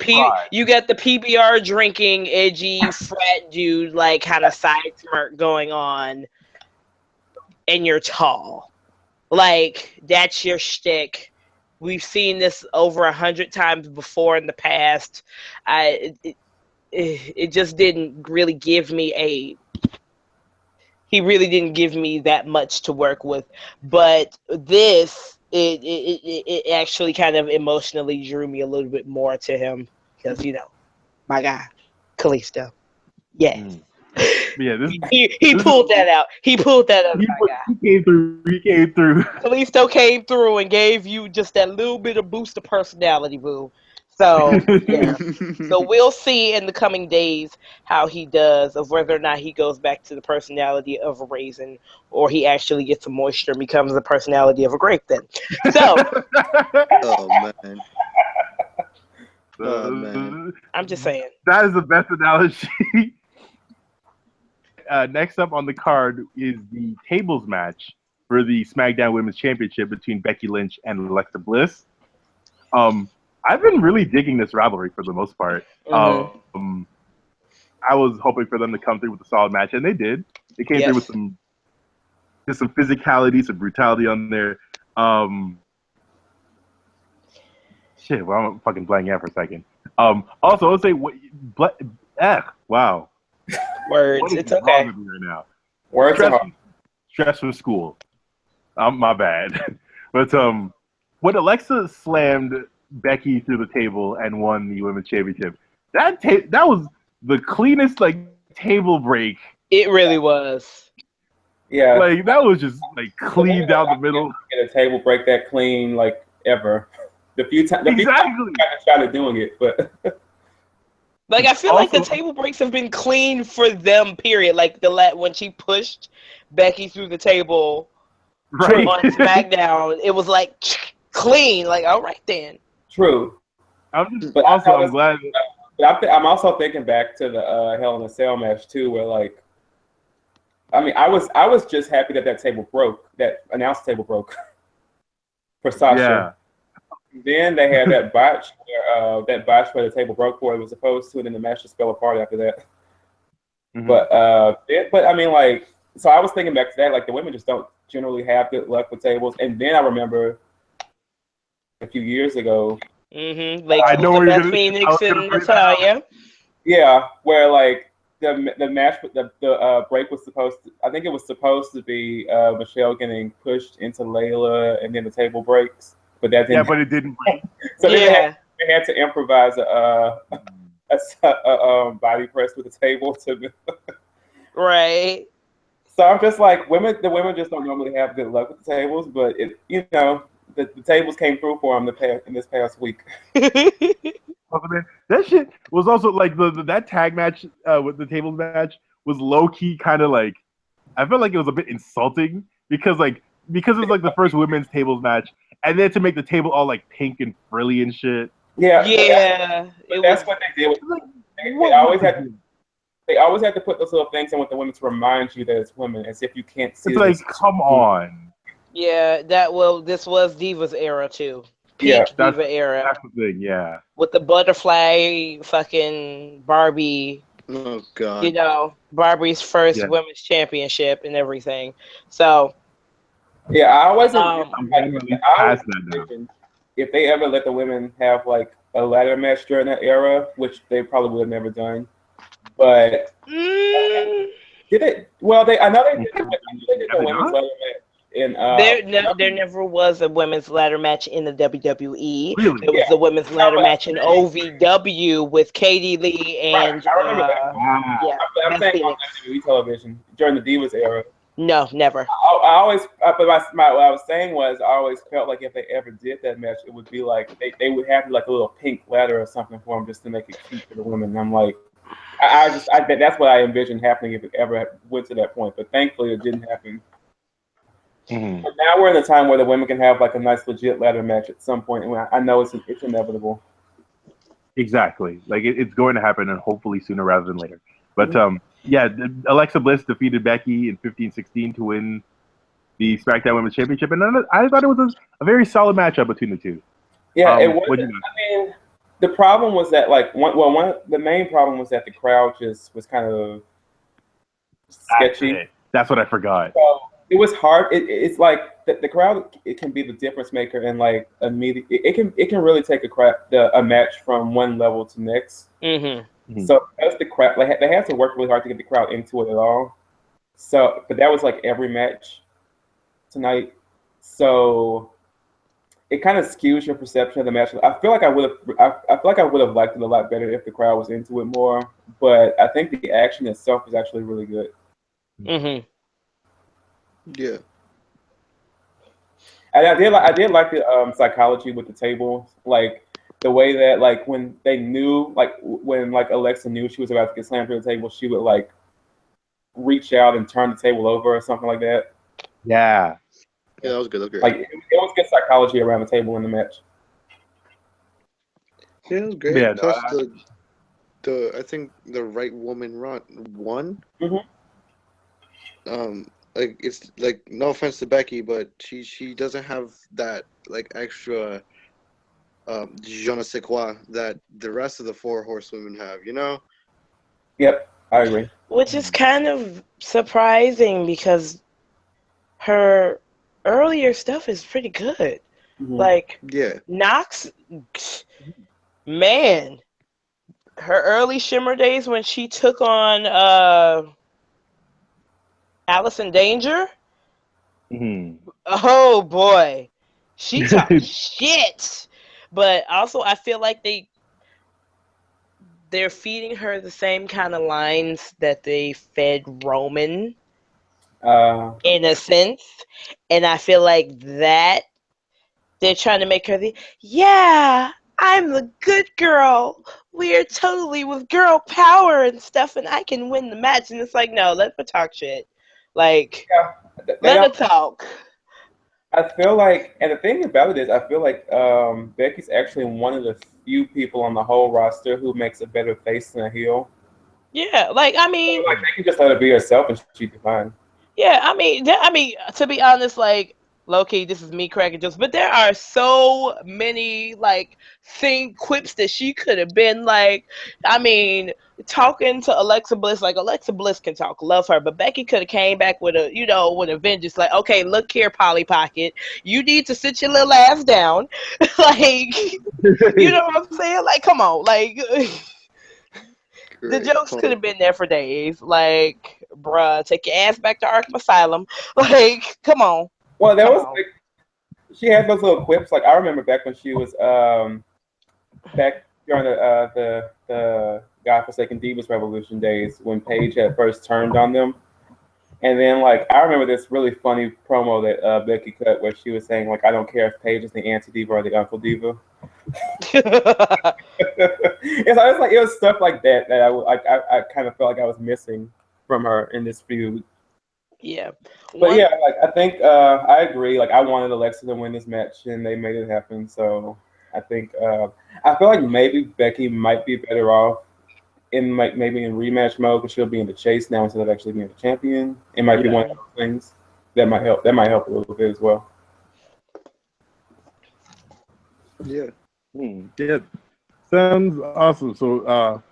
PBR drinking edgy frat dude like kind of side smirk going on, and you're tall. Like, that's your shtick. We've seen this over 100 times before in the past. It just didn't really give me he really didn't give me that much to work with. But this, it actually kind of emotionally drew me a little bit more to him, because, my guy, Kalisto. Yes. Yeah, he pulled that out. He pulled that out. He came through. Kalisto came through and gave you just that little bit of boost of personality, boo. So yeah. So we'll see in the coming days how he does, of whether or not he goes back to the personality of a raisin, or he actually gets some moisture and becomes the personality of a grape. Then, so. Oh man. Oh man. I'm just saying. That is the best analogy. Next up on the card is the tables match for the SmackDown Women's Championship between Becky Lynch and Alexa Bliss. I've been really digging this rivalry for the most part. Mm-hmm. I was hoping for them to come through with a solid match, and they did. They came through with some physicality, some brutality on there. Shit, well, I'm fucking blanking out for a second. Also, I would say, wow. Words, it's okay. Right now? Words stress from school. My bad. But when Alexa slammed Becky through the table and won the Women's Championship, that was the cleanest like table break. It really was. Yeah, like that was just like clean down the middle. Get a table break that clean like ever. The few times I started doing it, but. Like, I feel like the table breaks have been clean for them, period. Like, when she pushed Becky through the table on SmackDown, it was, like, clean. Like, all right, then. True. I'm glad. I'm also thinking back to the Hell in a Cell match, too, where, like, I mean, I was just happy that table broke, that announce table broke for Sasha. Yeah. Then they had that botch where the table broke where it was supposed to, and then the match just fell apart after that. Mm-hmm. But I mean, like, so I was thinking back to that, like the women just don't generally have good luck with tables. And then I remember a few years ago, like I know where Beth Phoenix and Natalya. Yeah, where like the match, the break was supposed to, I think it was supposed to be Michelle getting pushed into Layla, and then the table breaks. But that didn't. Yeah, but it didn't break. So they had to improvise a body press with the table to. Right. So I'm just like the women just don't normally have good luck with the tables, but the tables came through for them in this past week. That shit was also like that tag match with the tables match was low key kind of like, I felt like it was a bit insulting because it was like the first women's tables match. And then to make the table all like pink and frilly and shit. Yeah. That's what they did. They always had to put those little things in with the women to remind you that it's women, as if you can't see. It's like, come on. Yeah, this was Diva's era too. Peak Diva era. That's the thing, yeah. With the butterfly fucking Barbie. Oh god. Barbie's first women's championship and everything. So. Yeah, I wasn't. If they ever let the women have like a ladder match during that era, which they probably would have never done, but did it? Well, I know they did the women's ladder match in there never was a women's ladder match in the WWE. Really? There was Yeah. a women's ladder match in OVW with Katie Lee and I remember that. yeah, I'm Beth saying on Phoenix. WWE television during the Divas era. No, never. I always, but what I was saying was, I always felt like if they ever did that match, it would be like they would have like a little pink ladder or something for them just to make it cute for the women. And I'm like, that's what I envisioned happening if it ever went to that point. But thankfully, it didn't happen. Mm-hmm. But now we're in a time where the women can have like a nice legit ladder match at some point, and I know it's inevitable. Exactly. Like it's going to happen, and hopefully sooner rather than later. But yeah, Alexa Bliss defeated Becky in 15-16 to win the SmackDown Women's Championship, and I thought it was a very solid matchup between the two. Yeah, it was. I mean, the problem was that the main problem was that the crowd just was kind of sketchy. That's what I forgot. So it was hard. It's like the crowd. It can be the difference maker, and like immediate. It can really take a match from one level to next. Mm-hmm. So as the crowd, they had to work really hard to get the crowd into it at all. So, but that was like every match tonight. So it kind of skews your perception of the match. I feel like I would have liked it a lot better if the crowd was into it more. But I think the action itself is actually really good. Mm-hmm. Yeah. And I did like the psychology with the table, like the way that like when they knew, like when like Alexa knew she was about to get slammed through the table, she would like reach out and turn the table over or something like that. Yeah. Yeah, that was good. That was great. Like it was good psychology around the table in the match. Yeah, it was great. Yeah, Plus I think the right woman won. Mm-hmm. Like it's like no offense to Becky, but she doesn't have that like extra je ne sais quoi that the rest of the four horsewomen have, you know? Yep, I agree. Which is kind of surprising because her earlier stuff is pretty good. Mm-hmm. Like Yeah. Knox, man, her early Shimmer days when she took on Allison Danger. Mm-hmm. Oh boy, she talked shit. But also, I feel like they're feeding her the same kind of lines that they fed Roman, in a sense, and I feel like that they're trying to make her I'm the good girl. We're totally with girl power and stuff, and I can win the match. And it's like, no, let her talk shit. Like, let her talk. I feel like, and the thing about it is, I feel like Becky's actually one of the few people on the whole roster who makes a better face than a heel. Yeah, like I mean, like they can just let her be herself and she'd be fine. Yeah, I mean, to be honest, like low key, this is me cracking jokes, but there are so many like quips that she could have been like. I mean, talking to Alexa Bliss, like Alexa Bliss can talk, love her, but Becky could have came back with a vengeance, like, okay, look here, Polly Pocket, you need to sit your little ass down, like, you know what I'm saying? Like, come on, like. The jokes could have been there for days. Like, bruh, take your ass back to Arkham Asylum. Like, come on. Well, like, she had those little quips. Like, I remember back when she was back during the godforsaken Divas Revolution days when Paige had first turned on them. And then, like, I remember this really funny promo that Becky cut where she was saying, like, I don't care if Paige is the anti-diva or the uncle diva. It was stuff like that I kind of felt like I was missing from her in this feud. Yeah. But yeah, like I think I agree. Like I wanted Alexa to win this match, and they made it happen. So I think I feel like maybe Becky might be better off in maybe in rematch mode because she'll be in the chase now instead of actually being the champion. It might be one of those things that might help. That might help a little bit as well. Yeah. Yeah. Sounds awesome. So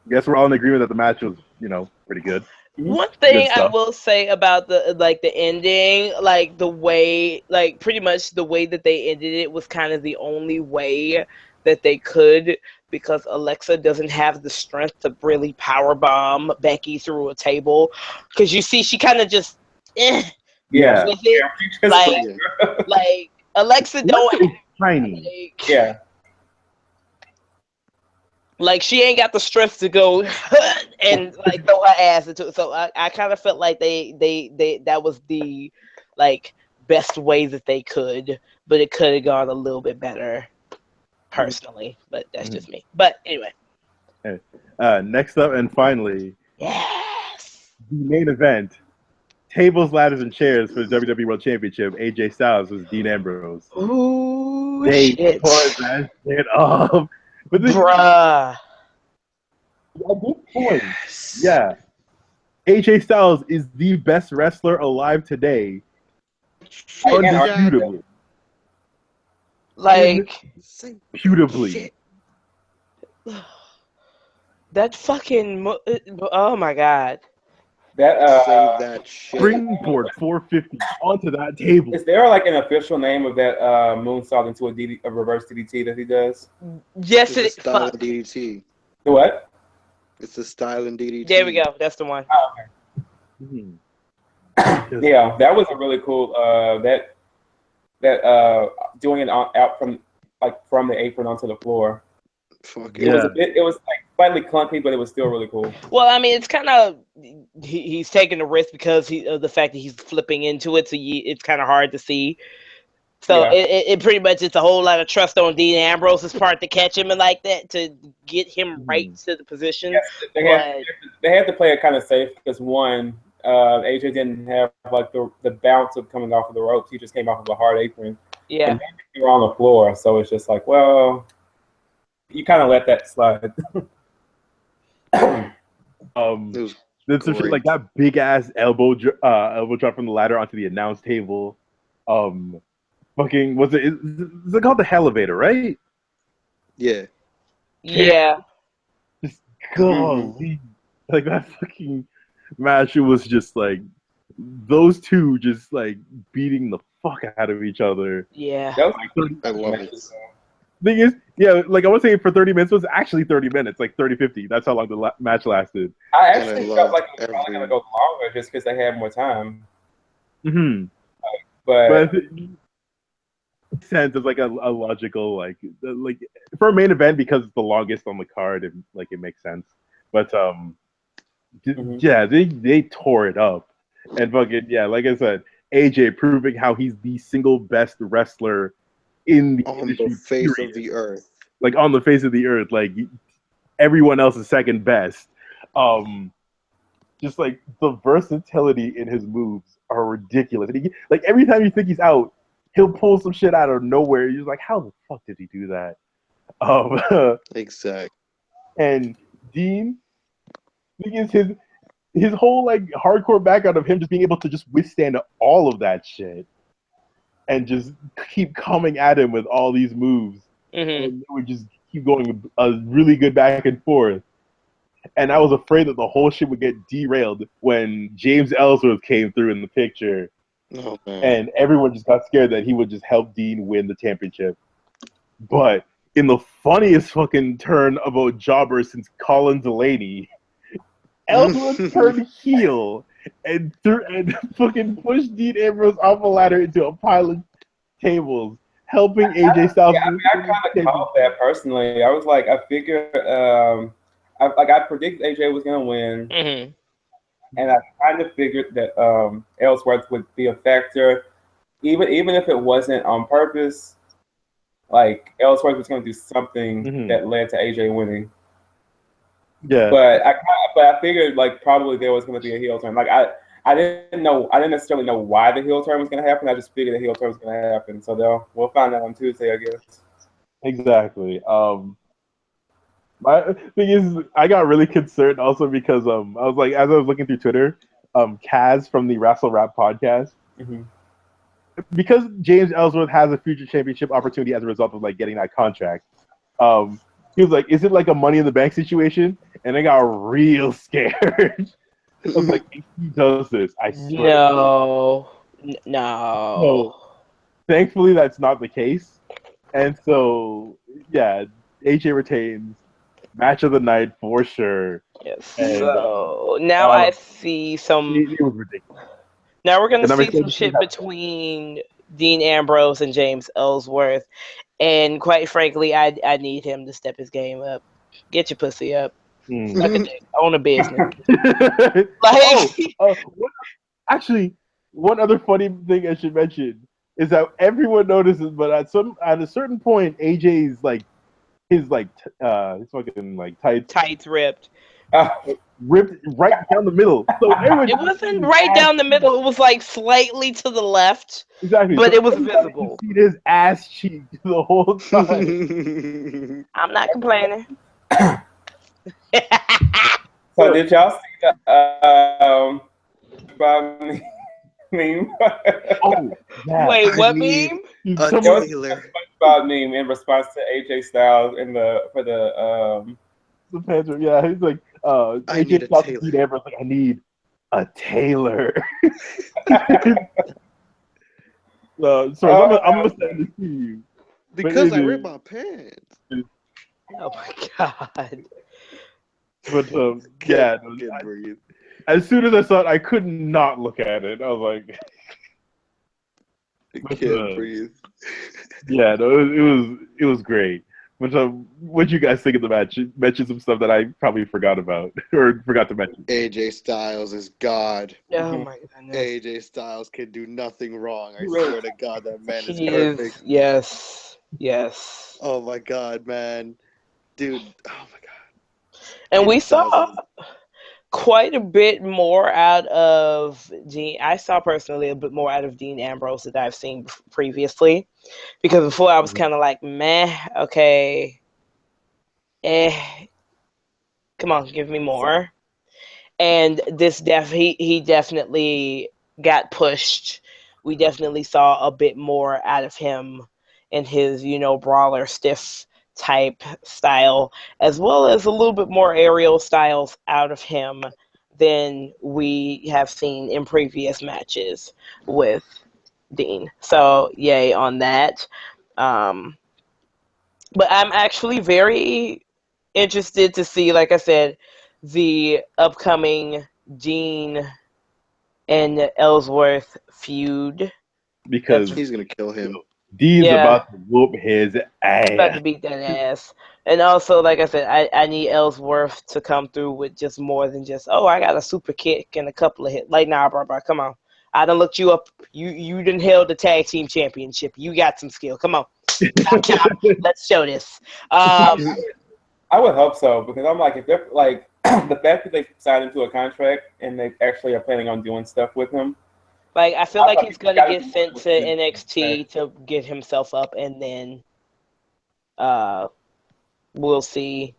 guess we're all in agreement that the match was, pretty good. One thing I will say about the ending, like the way, like pretty much the way that they ended it was kind of the only way that they could, because Alexa doesn't have the strength to really powerbomb Becky through a table. Because you see, she kind of just Yeah. with it. Like Alexa don't Alexa is tiny. Yeah. like she ain't got the strength to go and like throw her ass into it. So I kind of felt like they that was the like best way that they could, but it could have gone a little bit better personally. But that's just me. But anyway. Okay. Next up and finally, Yes. the main event: tables, ladders, and chairs for the WWE World Championship. AJ Styles versus Dean Ambrose. Ooh, They shit. tore that shit up. But this, Bruh. at this point, yeah, AJ Styles is the best wrestler alive today, undisputably. Like, Indisputably. that fucking oh my god. That shit. Springboard 450 onto that table. Is there like an official name of that moonsault into a reverse DDT that he does? Yes, It's it a style fuck. DDT. The what? It's a style in DDT. There we go. That's the one. Oh, okay. Yeah, that was a really cool. Doing it out from the apron onto the floor. Fuck It was a bit. It was like slightly clunky, but it was still really cool. Well, I mean, it's kind of he's taking a risk because of the fact that he's flipping into it, so it's kind of hard to see. So Yeah. it pretty much it's a whole lot of trust on Dean Ambrose's part to catch him and like that to get him right to the position. Yes, they had to play it kind of safe because one, AJ didn't have like the bounce of coming off of the ropes. He just came off of a hard apron. Yeah. And they were on the floor, so it's just like, well, you kind of let that slide. There's some shit like that big ass elbow drop from the ladder onto the announce table. Fucking was it? Is it called the Elevator, right? Yeah. Yeah. Just golly, like that fucking match. It was just like those two just like beating the fuck out of each other. Yeah. I love it. Thing is, yeah, like I was saying for 30 minutes, it was actually 30 minutes, like 30-50. That's how long the match lasted. I actually felt like it was probably going to go longer just because they had more time. Mm-hmm. But sense of like a logical like for a main event because it's the longest on the card, it makes sense. But yeah, they tore it up and fucking like I said, AJ proving how he's the single best wrestler in the face of the earth. Like on the face of the earth, like everyone else is second best. Just like the versatility in his moves are ridiculous. And like every time you think he's out, he'll pull some shit out of nowhere. You're like, how the fuck did he do that? Exactly. And Dean, his whole like hardcore background of him just being able to just withstand all of that shit and just keep coming at him with all these moves. And it would just keep going a really good back and forth. And I was afraid that the whole shit would get derailed when James Ellsworth came through in the picture. Oh, man. And everyone just got scared that he would just help Dean win the championship. But in the funniest fucking turn of a jobber since Colin Delaney, Ellsworth turned heel and fucking pushed Dean Ambrose off a ladder into a pile of tables, helping AJ Styles. Yeah, I kind of called that personally. I was like, I figured, I predicted AJ was gonna win, and I kind of figured that Ellsworth would be a factor, even if it wasn't on purpose. Like Ellsworth was gonna do something that led to AJ winning. Yeah, but I figured like probably there was gonna be a heel turn. Like I didn't necessarily know why the heel turn was gonna happen. I just figured the heel turn was gonna happen. So we'll find out on Tuesday, I guess. Exactly. My thing is, I got really concerned also because I was like, as I was looking through Twitter, Kaz from the Wrestle Rap podcast, because James Ellsworth has a future championship opportunity as a result of like getting that contract. He was like, "Is it like a Money in the Bank situation?" And I got real scared. I was like, "If he does this, I swear." No. So, thankfully, that's not the case. And so, yeah, AJ retains. Match of the night for sure. Yes. And, so now I see some. It was ridiculous. Now we're gonna And I'm see some excited to see shit between Dean Ambrose and James Ellsworth, and quite frankly, I need him to step his game up. Get your pussy up. Suck a dick. Own a business. Like, actually, one other funny thing I should mention is that everyone notices, but at a certain point, AJ's like his fucking like tights ripped. ripped right down the middle. So It wasn't right down the middle. It was like slightly to the left. Exactly, but so it was visible. See his ass cheek the whole time. I'm not complaining. So did y'all see the Bob meme? Oh, yeah. Wait, what meme? There was a SpongeBob meme in response to AJ Styles for the Panther. Yeah, he's like, I need a tailor. Like, I need a tailor. So I'm gonna send this to you because I ripped my pants. Oh my god. But yeah, as soon as I saw it, I could not look at it. I was like, I can't breathe. Yeah, no, it was great. But what you guys think of the match? Mention some stuff that I probably forgot about or forgot to mention. AJ Styles is God. Oh my goodness. AJ Styles can do nothing wrong. I swear to God, that man is perfect. Yes. Oh my God, man, dude. Oh my God. And we saw quite a bit more out of Dean. I saw personally a bit more out of Dean Ambrose than I've seen previously, because before I was kind of like, meh, okay, come on, give me more. And this he definitely got pushed. We definitely saw a bit more out of him in his, brawler stiff type style, as well as a little bit more aerial styles out of him than we have seen in previous matches with Dean. So yay on that. But I'm actually very interested to see, like I said, the upcoming Dean and Ellsworth feud, because he's gonna kill him. Dean's about to whoop his ass. About to beat that ass. And also, like I said, I need Ellsworth to come through with just more than just, I got a super kick and a couple of hits. Like, nah, bro, come on. I done looked you up. You done held the tag team championship. You got some skill. Come on. Let's show this. I would hope so, because I'm like, if they're like the fact that they signed him to a contract and they actually are planning on doing stuff with him. Like, I feel like he's going to get sent to NXT to get himself up, and then we'll see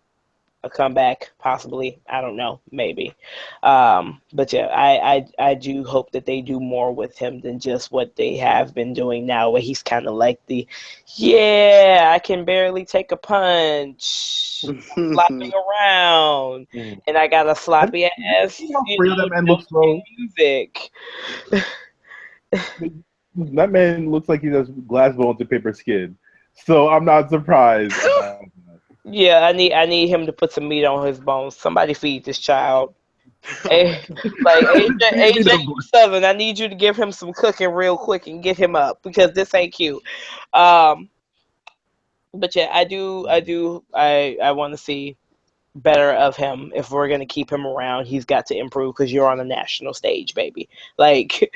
a comeback, possibly. I don't know, maybe. But yeah, I do hope that they do more with him than just what they have been doing now, where he's kind of like I can barely take a punch, flopping around, and I got a sloppy ass, music. That man looks like he has glass bones and paper skin, so I'm not surprised. Yeah, I need him to put some meat on his bones. Somebody feed this child. Like AJ Southern, I need you to give him some cooking real quick and get him up, because this ain't cute. But yeah, I want to see better of him. If we're gonna keep him around, he's got to improve, because you're on a national stage, baby. Like.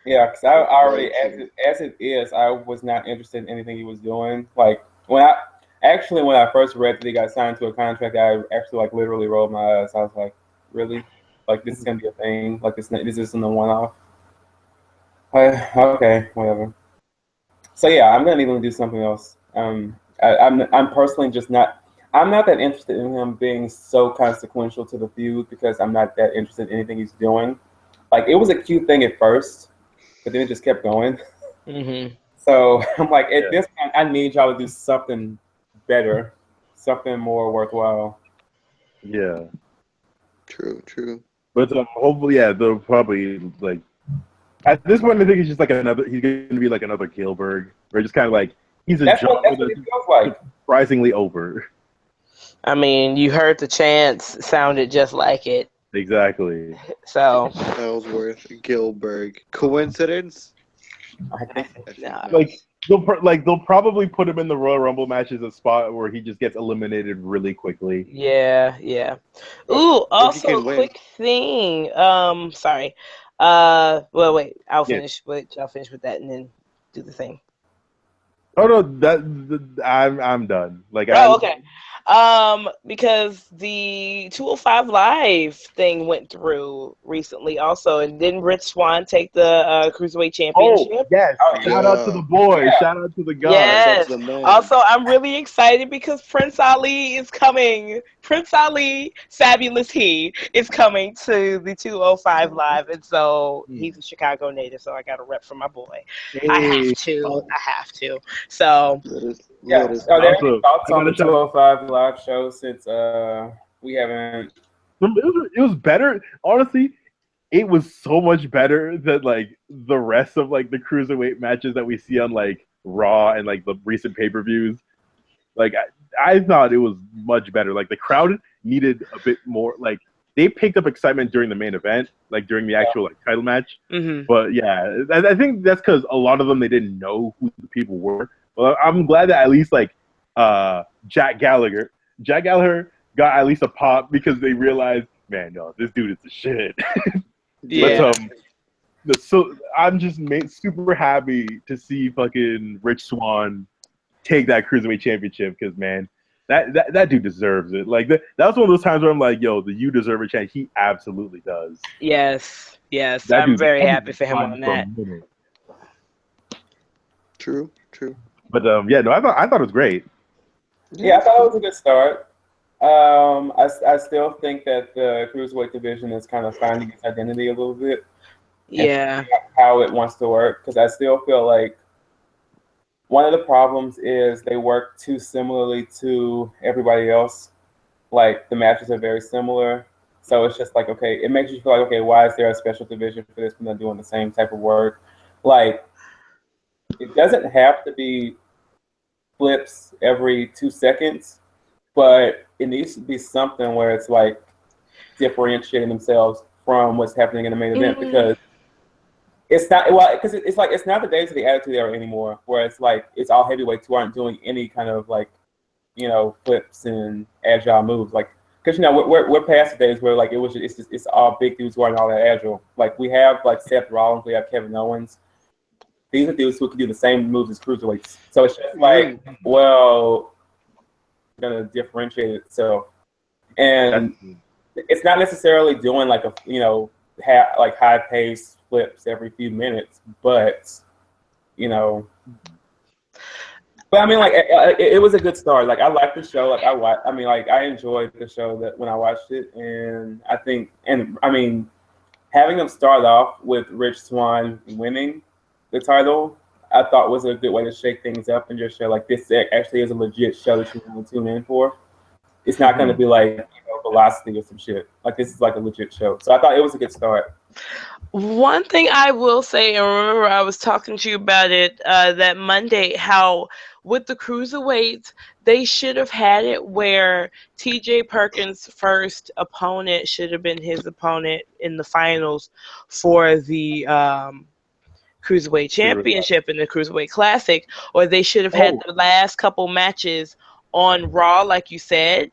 Yeah, because I already, as it is, I was not interested in anything he was doing. Like, when I first read that he got signed to a contract, I actually, like, literally rolled my eyes. I was like, really? Like, this is going to be a thing? Like, this isn't a one-off? Okay, whatever. So, yeah, I'm going to need him to do something else. I'm personally just not... I'm not that interested in him being so consequential to the feud, because I'm not that interested in anything he's doing. Like, it was a cute thing at first, but then it just kept going. Mm-hmm. So I'm like, at this point, I need y'all to do something better, something more worthwhile. Yeah. True. But hopefully, they'll probably, like, at this point, I think he's just like he's going to be like another Gilbert, or just kind of like, he's a job that's what it feels like. Surprisingly over. I mean, you heard the chants, sounded just like it. Exactly. So, Ellsworth, Gilbert. Coincidence? I think I think nah. not. Like they'll probably put him in the Royal Rumble match as a spot where he just gets eliminated really quickly. Yeah, yeah. Ooh, If he also a can win. quick thing. Sorry. Well, wait. I'll Yeah. finish. Wait, I'll finish with that and then do the thing. Oh no, I'm done. Like Oh, okay. Because the 205 Live thing went through recently also, and didn't Rich Swann take the Cruiserweight Oh Championship? yes, Oh, shout out to the Yeah. boy, Yeah. shout out to the god. Shout out to Yes. the man. Also, I'm really excited because Prince Ali is coming. Prince Ali, fabulous he, is coming to the 205 Live, and so he's a Chicago native, so I got to rep for my boy. I Hey, have to. Oh, I have to. So, Yeah. let us Are there any also thoughts I on gotta the shout. 205 live show since we haven't? It was better, honestly. It was so much better than like the rest of like the cruiserweight matches that we see on like Raw and like the recent pay-per-views. Like I thought it was much better. Like the crowd needed a bit more. Like they picked up excitement during the main event, like during the actual like title match. mhm. But yeah, I think that's because a lot of them they didn't know who the people were. Well, I'm glad that at least like Jack Gallagher got at least a pop because they realized, man, no, this dude is the shit. But Yeah. so I'm just super happy to see fucking Rich Swann take that cruiserweight championship because man, that dude deserves it. Like that was one of those times where I'm like, yo, the you deserve a chance. He absolutely does. Yes. Yes. That I'm dude, very that happy dude's for him fun on for a that. minute. True. But yeah, no, I thought it was great. Yeah, I thought it was a good start. I still think that the cruiserweight division is kind of finding its identity a little bit and Yeah. how it wants to work. Because I still feel like one of the problems is they work too similarly to everybody else. Like the matches are very similar, so it's just like okay, it makes you feel like okay, why is there a special division for this when they're doing the same type of work? Like it doesn't have to be flips every 2 seconds, but it needs to be something where it's like differentiating themselves from what's happening in the main event because it's not because it's like it's not the days of the Attitude Era anymore, where it's like it's all heavyweights who aren't doing any kind of like flips and agile moves like because we're past the days where like it's all big dudes who aren't all that agile. Like we have like Seth Rollins, we have Kevin Owens. These are dudes who can do the same moves as cruiserweights. So it's just like, well, gonna differentiate itself, and it's not necessarily doing like a like high paced flips every few minutes, but But I mean, like it was a good start. Like I liked the show. Like I enjoyed the show that when I watched it, and I mean, having them start off with Rich Swann winning the title, I thought was a good way to shake things up and just show like this actually is a legit show that you want to tune in for. It's not going to be like Velocity or some shit. Like this is like a legit show. So I thought it was a good start. One thing I will say, and remember I was talking to you about it that Monday, how with the cruiserweights, they should have had it where TJ Perkins' first opponent should have been his opponent in the finals for the Cruiserweight Championship and the Cruiserweight Classic, or they should have had the last couple matches on Raw, like you said,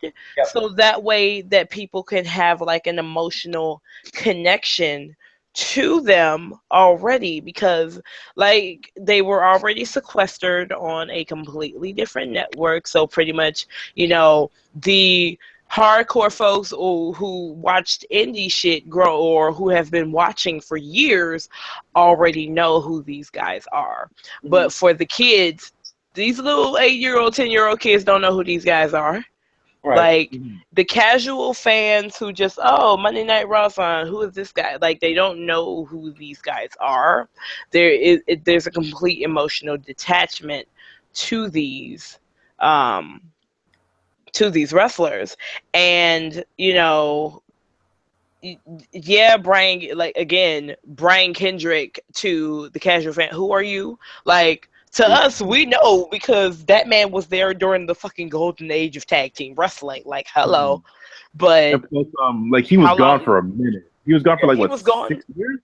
so that way that people can have like an emotional connection to them already, because like they were already sequestered on a completely different network, so pretty much the hardcore folks who watched indie shit grow or who have been watching for years already know who these guys are. But for the kids, these little 8-year-old 10-year-old kids don't know who these guys are. Like the casual fans who just Monday Night Raw's on, who is this guy? Like they don't know who these guys are. There's a complete emotional detachment to these wrestlers, and Brian Kendrick to the casual fan, who are you? Like To us, we know because that man was there during the fucking golden age of tag team wrestling. Like, hello. But And plus, like he was how gone long? for a minute. He was gone for like He what, was gone. 6 years?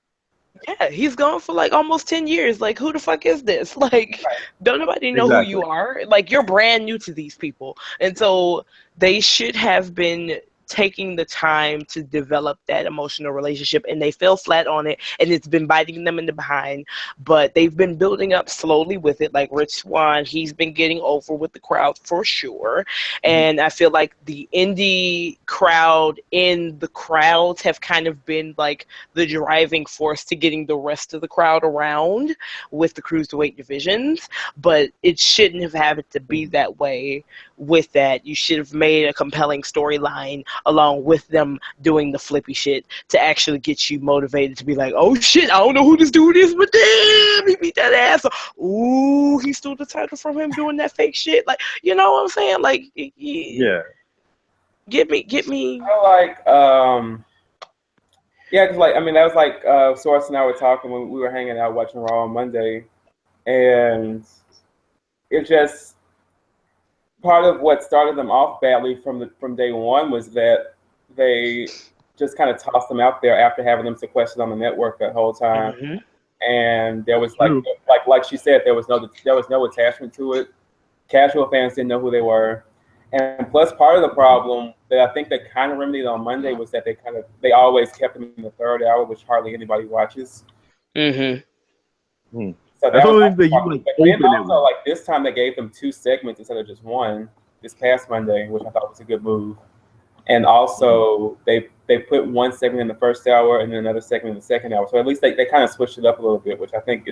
Yeah, he's gone for like almost 10 years. Like, who the fuck is this? Like, don't nobody know who you Exactly. are. Like, you're brand new to these people. And so they should have been taking the time to develop that emotional relationship, and they fell flat on it, and it's been biting them in the behind. But they've been building up slowly with it. Like Rich Swann, he's been getting over with the crowd for sure. And I feel like the indie crowd in the crowds have kind of been like the driving force to getting the rest of the crowd around with the cruiserweight divisions. But it shouldn't have had to be that way with that. You should have made a compelling storyline along with them doing the flippy shit to actually get you motivated to be like, oh shit, I don't know who this dude is, but damn, he beat that ass. Ooh, he stole the title from him doing that fake shit. Like, you know what I'm saying? Like, Yeah. Get me. I like, yeah, because like, I mean, that was like Source and I were talking when we were hanging out watching Raw on Monday, and it just, part of what started them off badly from day one was that they just kind of tossed them out there after having them sequestered on the network that whole time, and there was like she said, there was no attachment to it. Casual fans didn't know who they were, and plus part of the problem that I think they kind of remedied on Monday was that they always kept them in the third hour, which hardly anybody watches. So That's that was only that you like and open it also, with. like this time they gave them 2 segments instead of just one this past Monday, which I thought was a good move. And also they put 1 segment in the first hour and then another segment in the second hour. So at least they kind of switched it up a little bit, which I think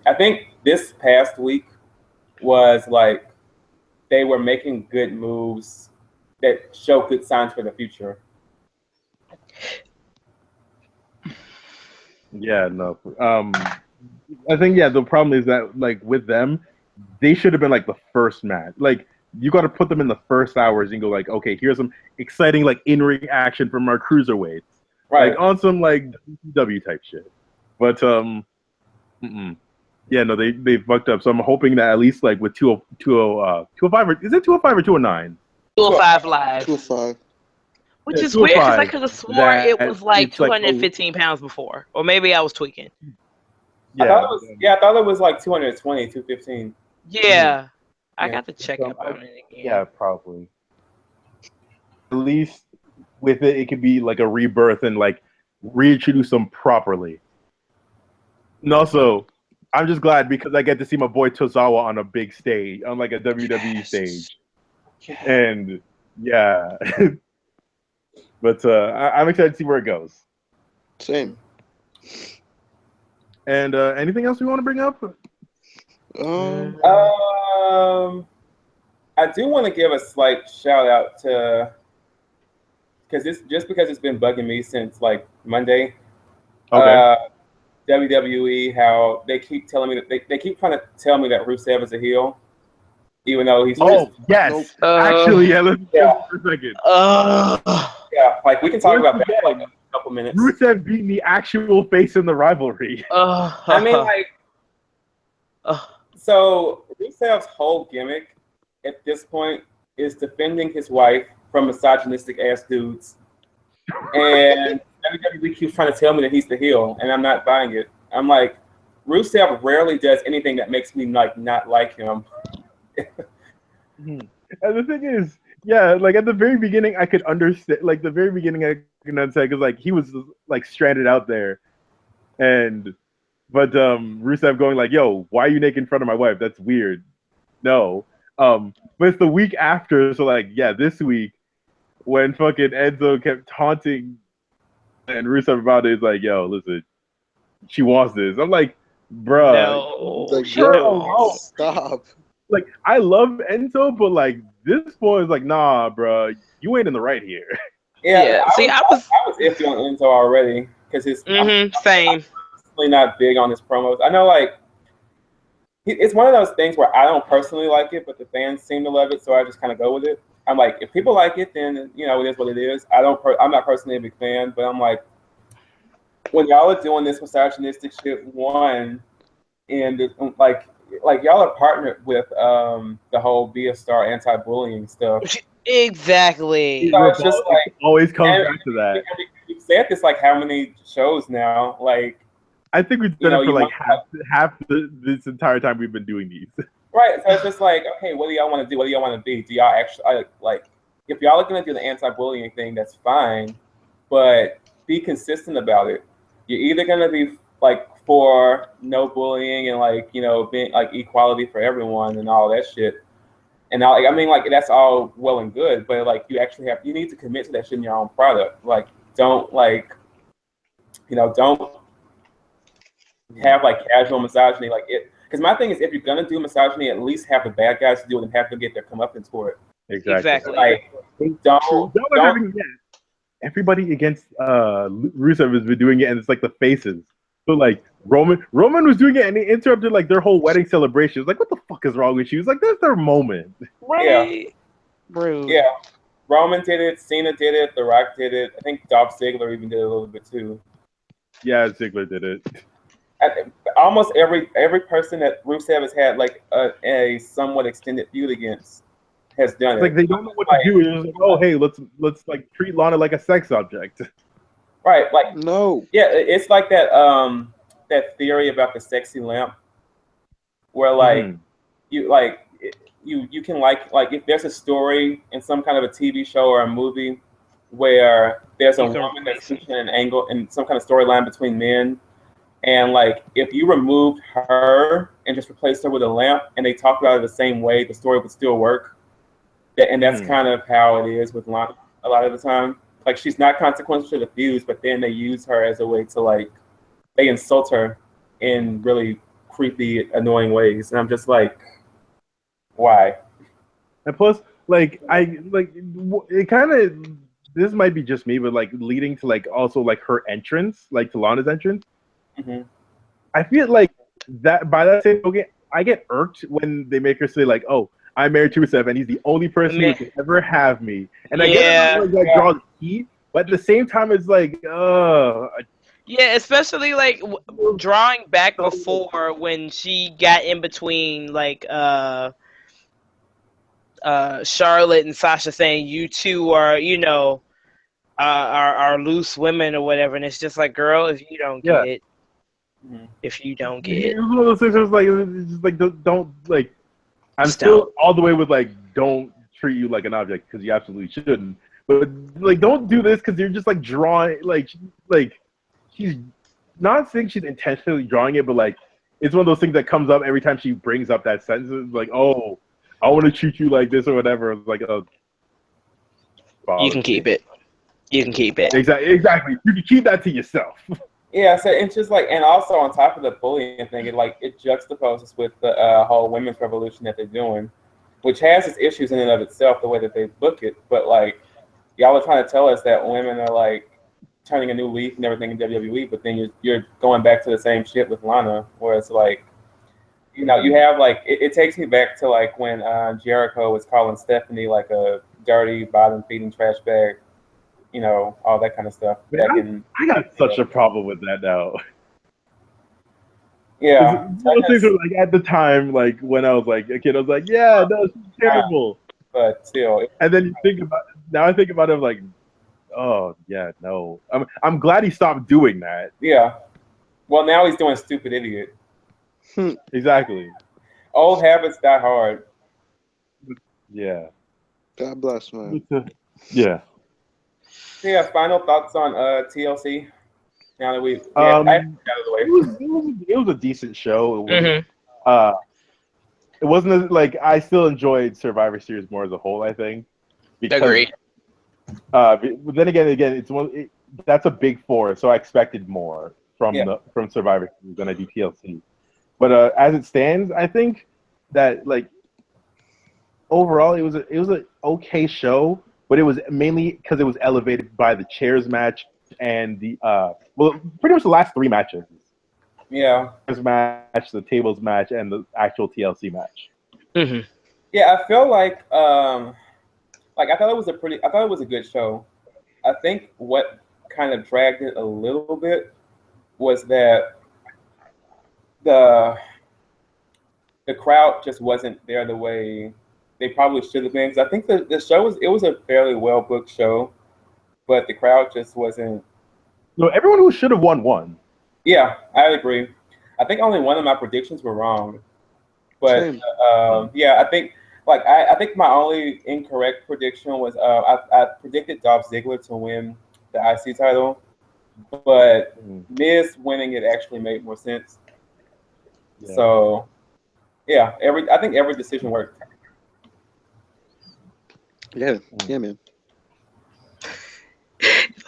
I think this past week was like they were making good moves that show good signs for the future. Yeah, no. I think the problem is that like with them, they should have been like the first match. Like you got to put them in the first hours and go like, okay, here's some exciting like in-ring action from our cruiserweights, Right. like on some like W type shit. But yeah, no, they fucked up. So I'm hoping that at least like with 205 is it 205 or 209? 205 Live. 205. Which is weird because I 205, could have sworn that it was like it's like, 215 pounds before. Or maybe I was tweaking. Yeah, I thought it was like 220, 215. Yeah. I Yeah. got to check up on it again. Yeah, probably. At least with it, it could be like a rebirth and like reintroduce them properly. And also, I'm just glad because I get to see my boy Tozawa on a big stage, on like a WWE stage. Yes. And yeah. But I'm excited to see where it goes. Same. And anything else we want to bring up? I do want to give a slight shout out to, because it's been bugging me since like Monday. Okay. WWE, how they keep telling me that they keep trying to tell me that Rusev is a heel, even though he's yes. Actually, yeah. Let's go for a second. Yeah, like we can talk about that in like a couple minutes. Rusev being the actual face in the rivalry. I mean, like, so Rusev's whole gimmick at this point is defending his wife from misogynistic ass dudes, and WWE keeps trying to tell me that he's the heel, and I'm not buying it. I'm like, Rusev rarely does anything that makes me like not like him. And the thing is, yeah, like at the very beginning, I could understand. Like the very beginning, I can understand because like he was like stranded out there, but Rusev going like, "Yo, why are you naked in front of my wife? That's weird." No, but it's the week after, so like, yeah, this week when fucking Enzo kept taunting and Rusev about it, is like, "Yo, listen, she wants this." I'm like, bruh, No, Like, she bro, don't. stop. like I love Enzo, but like this boy is like, nah, bruh, you ain't in the right here. Yeah, see, I was iffy on Enzo already because same. I'm not big on his promos. I know, like, it's one of those things where I don't personally like it, but the fans seem to love it, so I just kind of go with it. I'm like, if people like it, then you know it is what it is. I'm not personally a big fan, but I'm like, when y'all are doing this misogynistic shit, one, and like like y'all are partnered with the whole Be a Star anti-bullying stuff. Exactly. So it's just like, it always comes and back to that. we've said this like how many shows now? Like, I think we've you done know, it for you like want this entire time we've been doing these. right. So it's just like, okay, what do y'all want to do? What do y'all want to be? Do y'all actually like? If y'all are gonna do the anti-bullying thing, that's fine, but be consistent about it. You're either gonna be like for no bullying and like, you know, being like equality for everyone and all that shit. And I mean, like that's all well and good, but like you need to commit to that shit in your own product. Like, don't like, you know, don't have like casual misogyny like it. Because my thing is, if you're gonna do misogyny, at least have the bad guys do it and have them get their comeuppance for it. Exactly. Like, don't everybody against Rusev has been doing it, and it's like the faces. So like Roman was doing it, and he interrupted like their whole wedding celebration. It's like, what the fuck is wrong with you? It's like that's their moment. Right. Rude. Yeah. Roman did it, Cena did it, The Rock did it. I think Dolph Ziggler even did it a little bit too. Yeah, Ziggler did it. Almost every person that Rusev has had like a somewhat extended feud against has done It's it. like they don't know what to do. It's like, oh hey, let's like treat Lana like a sex object. Right, like No. yeah, it's like that that theory about the sexy lamp, where like you can like if there's a story in some kind of a TV show or a movie where there's a woman that's featuring an angle and some kind of storyline between men, and like if you removed her and just replaced her with a lamp and they talk about it the same way, the story would still work. And that's kind of how it is with Lana a lot of the time. Like, she's not consequential to the feuds, but then they use her as a way to like, they insult her in really creepy, annoying ways. And I'm just like, why? And plus, like it kind of, this might be just me, but like leading to like also like her entrance, like to Lana's entrance. Mm-hmm. I feel like that by that same token, I get irked when they make her say like, "Oh, I'm married to Rusev, and he's the only person who can ever have me." And I get it, like draws heat, but at the same time, it's like, yeah, especially like drawing back before when she got in between like Charlotte and Sasha saying you two are, you know, are loose women or whatever, and it's just like, girl, if you don't get it, if you don't get it, it was one of those things. It's just like don't like. I'm still all the way with like, don't treat you like an object because you absolutely shouldn't. But like, don't do this because you're just like drawing like she's not saying she's intentionally drawing it, but like it's one of those things that comes up every time she brings up that sentence. It's like, oh, I want to treat you like this or whatever. It's like, oh, you can keep it. You can keep it. Exactly. You can keep that to yourself. Yeah, so it's just like, and also on top of the bullying thing, it juxtaposes with the whole women's revolution that they're doing, which has its issues in and of itself, the way that they book it. But like, y'all are trying to tell us that women are like turning a new leaf and everything in WWE, but then you're going back to the same shit with Lana, where it's like, you know, you have like, it takes me back to like when Jericho was calling Stephanie like a dirty, bottom-feeding trash bag. You know, all that kind of stuff. Man, I got such a problem with that now. Yeah. Those things were like at the time, like when I was like a kid, I was like, yeah, no, it's terrible. But still. And then you think about now, I think about it like, oh yeah, no. I'm glad he stopped doing that. Yeah. Well, now he's doing stupid idiot. Exactly. Old habits die hard. Yeah. God bless, man. Yeah. Yeah, final thoughts on TLC. Now that we out of the way. It was a decent show. It was, it wasn't like I still enjoyed Survivor Series more as a whole. I think. Agreed. But then again, that's a big four, so I expected more from Survivor Series than I do TLC. But as it stands, I think that like overall it was an okay show. But it was mainly because it was elevated by the chairs match and the pretty much the last three matches. Yeah. The match, the tables match, and the actual TLC match. Mm-hmm. Yeah, I feel like I thought it was a good show. I think what kind of dragged it a little bit was that the crowd just wasn't there the way they probably should have been. Because I think the show was a fairly well booked show, but the crowd just wasn't. No, everyone who should have won. Yeah, I agree. I think only one of my predictions were wrong, but Same. yeah, I think my only incorrect prediction was I predicted Dolph Ziggler to win the IC title, but Miz winning it actually made more sense. Yeah. So yeah, I think every decision worked. Yeah, yeah, man.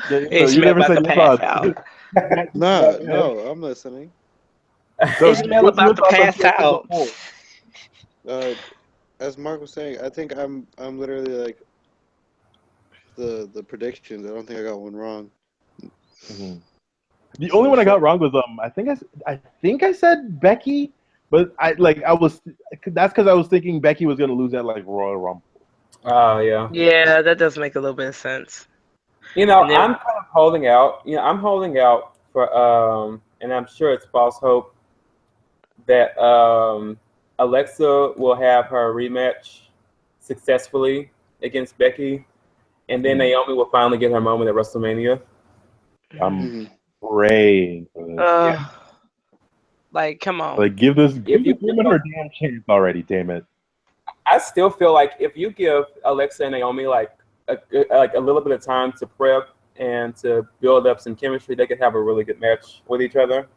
Ishmael you never about said to your pass thoughts. out. No, I'm listening. So, Ishmael what's your about to thoughts on pass TLC as a out. whole? As Mark was saying, I think I'm literally like the predictions. I don't think I got one wrong. Mhm. The only one I got wrong was I think I said Becky, but that's because I was thinking Becky was gonna lose at like Royal Rumble. Oh yeah. Yeah, that does make a little bit of sense. I'm kind of holding out. I'm holding out for and I'm sure it's false hope that Alexa will have her rematch successfully against Becky, and then Naomi will finally get her moment at WrestleMania. I'm praying for this. Like, come on. Like, give this woman her damn chance already, damn it. I still feel like if you give Alexa and Naomi like a little bit of time to prep and to build up some chemistry, they could have a really good match with each other.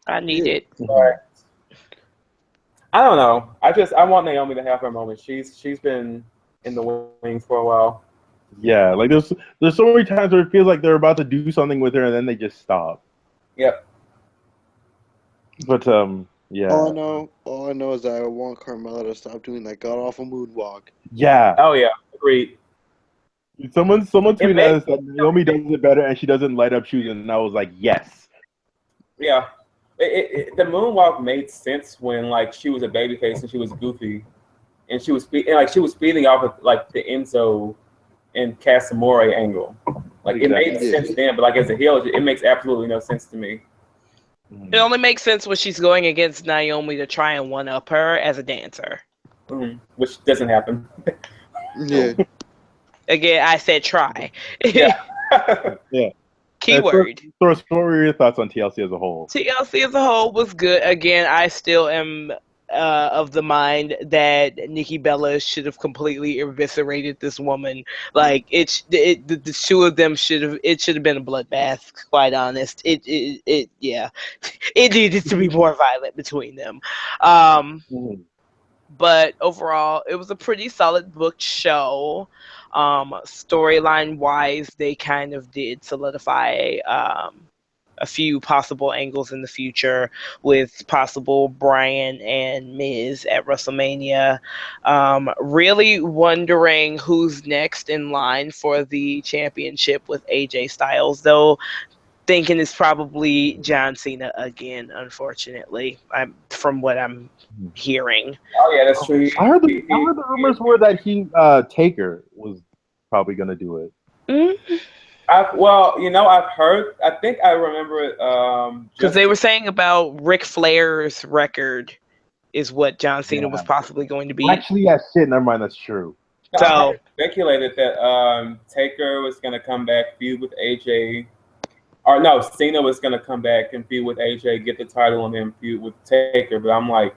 I need it. But I don't know. I want Naomi to have her moment. She's been in the wings for a while. Yeah, like there's so many times where it feels like they're about to do something with her and then they just stop. Yep. But yeah. All I know is that I want Carmella to stop doing that god awful moonwalk. Yeah. Oh yeah. Agreed. Someone tweeted at us that Naomi does it better and she doesn't light up shoes, and I was like, yes. Yeah. The moonwalk made sense when like she was a babyface and she was goofy, and she was feeding off of like the Enzo and Casamore angle. Like it made sense then, but like as a heel, it makes absolutely no sense to me. It only makes sense when she's going against Naomi to try and one up her as a dancer. Which doesn't happen. Yeah. Again, I said try. Yeah. Yeah. Keyword. So what were your thoughts on TLC as a whole? TLC as a whole was good. Again, I still am of the mind that Nikki Bella should have completely eviscerated this woman. Like the two of them should have been a bloodbath. Quite honest, it needed to be more violent between them. But overall, it was a pretty solid booked show. Storyline wise, they kind of did solidify a few possible angles in the future with possible Bryan and Miz at WrestleMania. Really wondering who's next in line for the championship with AJ Styles, though. Thinking it's probably John Cena again, unfortunately. From what I'm hearing. Oh yeah, that's true. I heard the rumors were that Taker was probably gonna do it. I've heard. I think I remember it. Because they were saying about Ric Flair's record is what John Cena was possibly going to be. Actually, yeah, shit. Never mind, that's true. So I speculated that Taker was gonna come back, feud with AJ. Or no, Cena was gonna come back and feud with AJ, get the title, and then feud with Taker. But I'm like,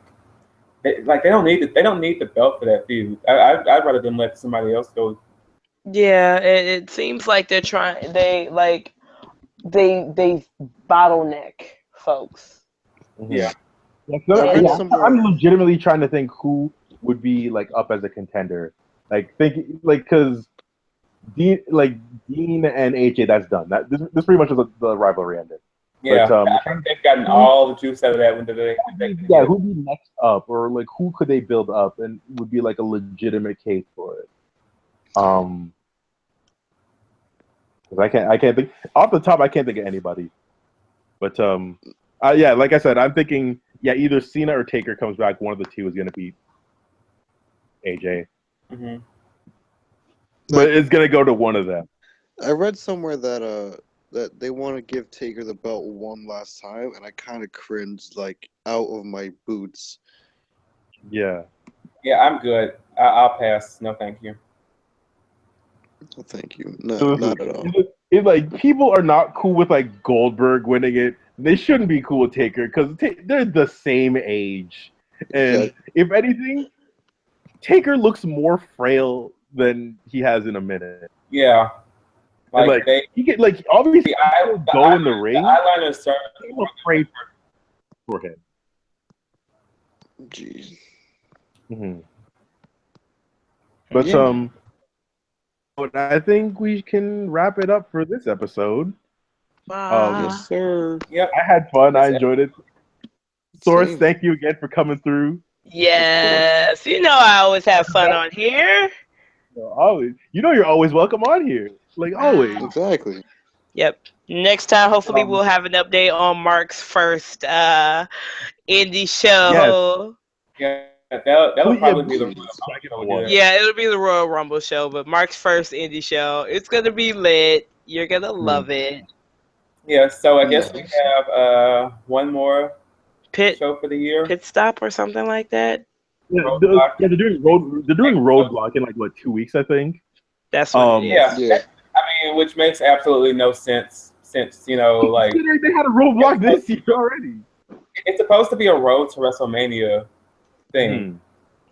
they don't need the belt for that feud. I'd rather them let somebody else go. Yeah, it seems like they're trying. They bottleneck folks. Yeah. I'm legitimately trying to think who would be like up as a contender. Because Dean and AJ, that's done. This pretty much is the rivalry ended. Yeah, but, I think they've gotten all the juice out of that. Who'd be next up, or like who could they build up and would be like a legitimate case for it? Because I can't think off the top. I can't think of anybody. But like I said, I'm thinking either Cena or Taker comes back. One of the two is gonna be AJ. Mm-hmm. But it's gonna go to one of them. I read somewhere that that they want to give Taker the belt one last time, and I kind of cringed like out of my boots. Yeah. Yeah, I'm good. I'll pass. No, thank you. Oh, thank you. No, So not at all. it's like people are not cool with like Goldberg winning it. They shouldn't be cool with Taker because they're the same age. And Exactly. if anything, Taker looks more frail than he has in a minute. Yeah, And like they. he get like obviously go in the The ring. eyeliner started. I'm afraid for him. Jeez. Mm-hmm. But Yeah. but I think we can wrap it up for this episode. Yes, sir. Yep. I had fun. I enjoyed it. Source, Same. thank you again for coming through. Yes, you know I always have fun on here. Always, you're always welcome on here. Like always. Exactly. Yep. Next time, hopefully, we'll have an update on Mark's first indie show. Yeah, that'll probably be the one. Yeah, it'll be the Royal Rumble show, but Mark's first indie show. It's gonna be lit. You're gonna love it. Yeah, so I guess we have one more Pit show for the year. Pit stop or something like that. Yeah, they're doing Roadblock in like what 2 weeks, I think. That's what it is. Yeah. I mean, which makes absolutely no sense since like They had a Roadblock this year already. it's supposed to be a road to WrestleMania thing.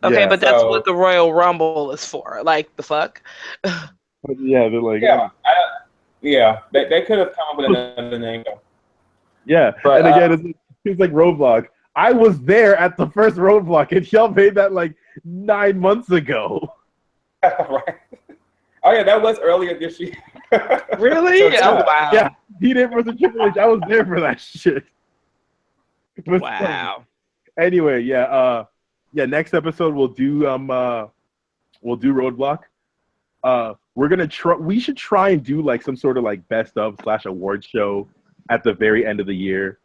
Okay, Yeah. but that's So- what the Royal Rumble is for. Like the fuck. But yeah, they're like They could have come up with another name. yeah. But, and again, it's like Roadblock. I was there at the first Roadblock, and y'all made that like 9 months ago. Right. Oh yeah, that was earlier this year. Really? So, Oh wow. Yeah, he did versus Triple H. I was there for that shit. But, Wow. Anyway, next episode we'll do Roadblock. We're gonna try. We should try and do like some sort of like best of / award show at the very end of the year.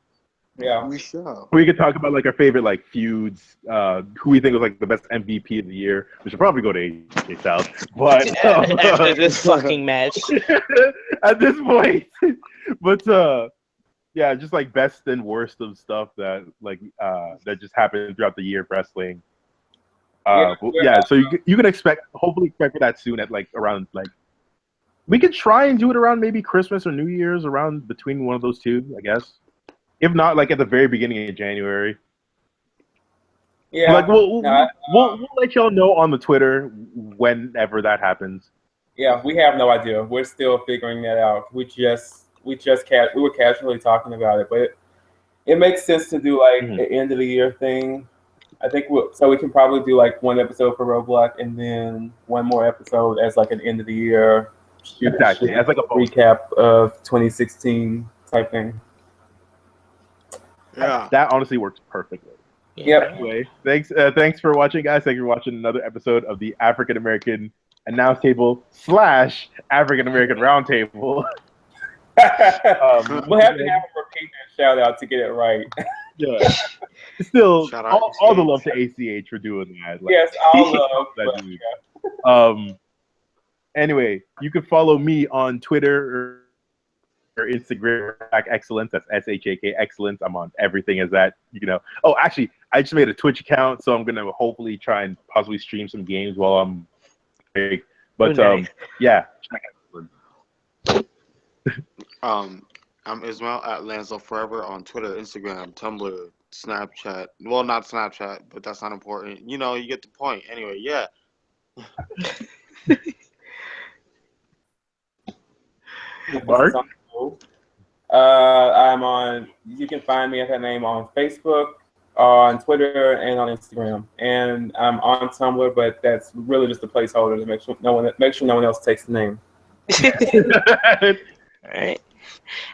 Yeah. We shall. We could talk about like our favorite like feuds, who we think was like the best MVP of the year. We should probably go to AJ Styles, but After this fucking match. at this point, but just like best and worst of stuff that that just happened throughout the year of wrestling. So you can hopefully expect that soon at like around like we could try and do it around maybe Christmas or New Year's, around between one of those two, I guess. If not, like at the very beginning of January. Yeah. Like we'll let y'all know on the Twitter whenever that happens. Yeah, we have no idea. We're still figuring that out. We were casually talking about it, but it makes sense to do like an end of the year thing. I think we can probably do like one episode for Roadblock and then one more episode as like an end of the year. Exactly. As like a recap of 2016 type thing. Yeah. That honestly works perfectly. Yep. Anyway, thanks for watching, guys. Thank you for watching another episode of the African American Announce Table / African American Roundtable. We'll have to have a repeat and shout out to get it right. Yeah. Still, Shout out all the love to ACH for doing that. Like, Yes, all love. that dude. Anyway, you can follow me on Twitter or Instagram, Excellence. That's SHAK Excellence. I'm on everything as that. Oh, actually, I just made a Twitch account, so I'm gonna hopefully try and possibly stream some games while I'm big. But yeah. I'm Ismail at Lanzo Forever on Twitter, Instagram, Tumblr, Snapchat. Well, not Snapchat, but that's not important. You get the point. Anyway, yeah. Mark? You can find me at that name on Facebook, on Twitter, and on Instagram. And I'm on Tumblr, but that's really just a placeholder to make sure no one else takes the name. All right.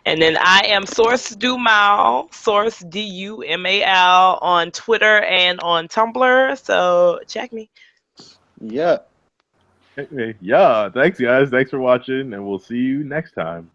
And then I am Source Dumal, Source Dumal on Twitter and on Tumblr. So check me. Yeah. Yeah, thanks guys. Thanks for watching, and we'll see you next time.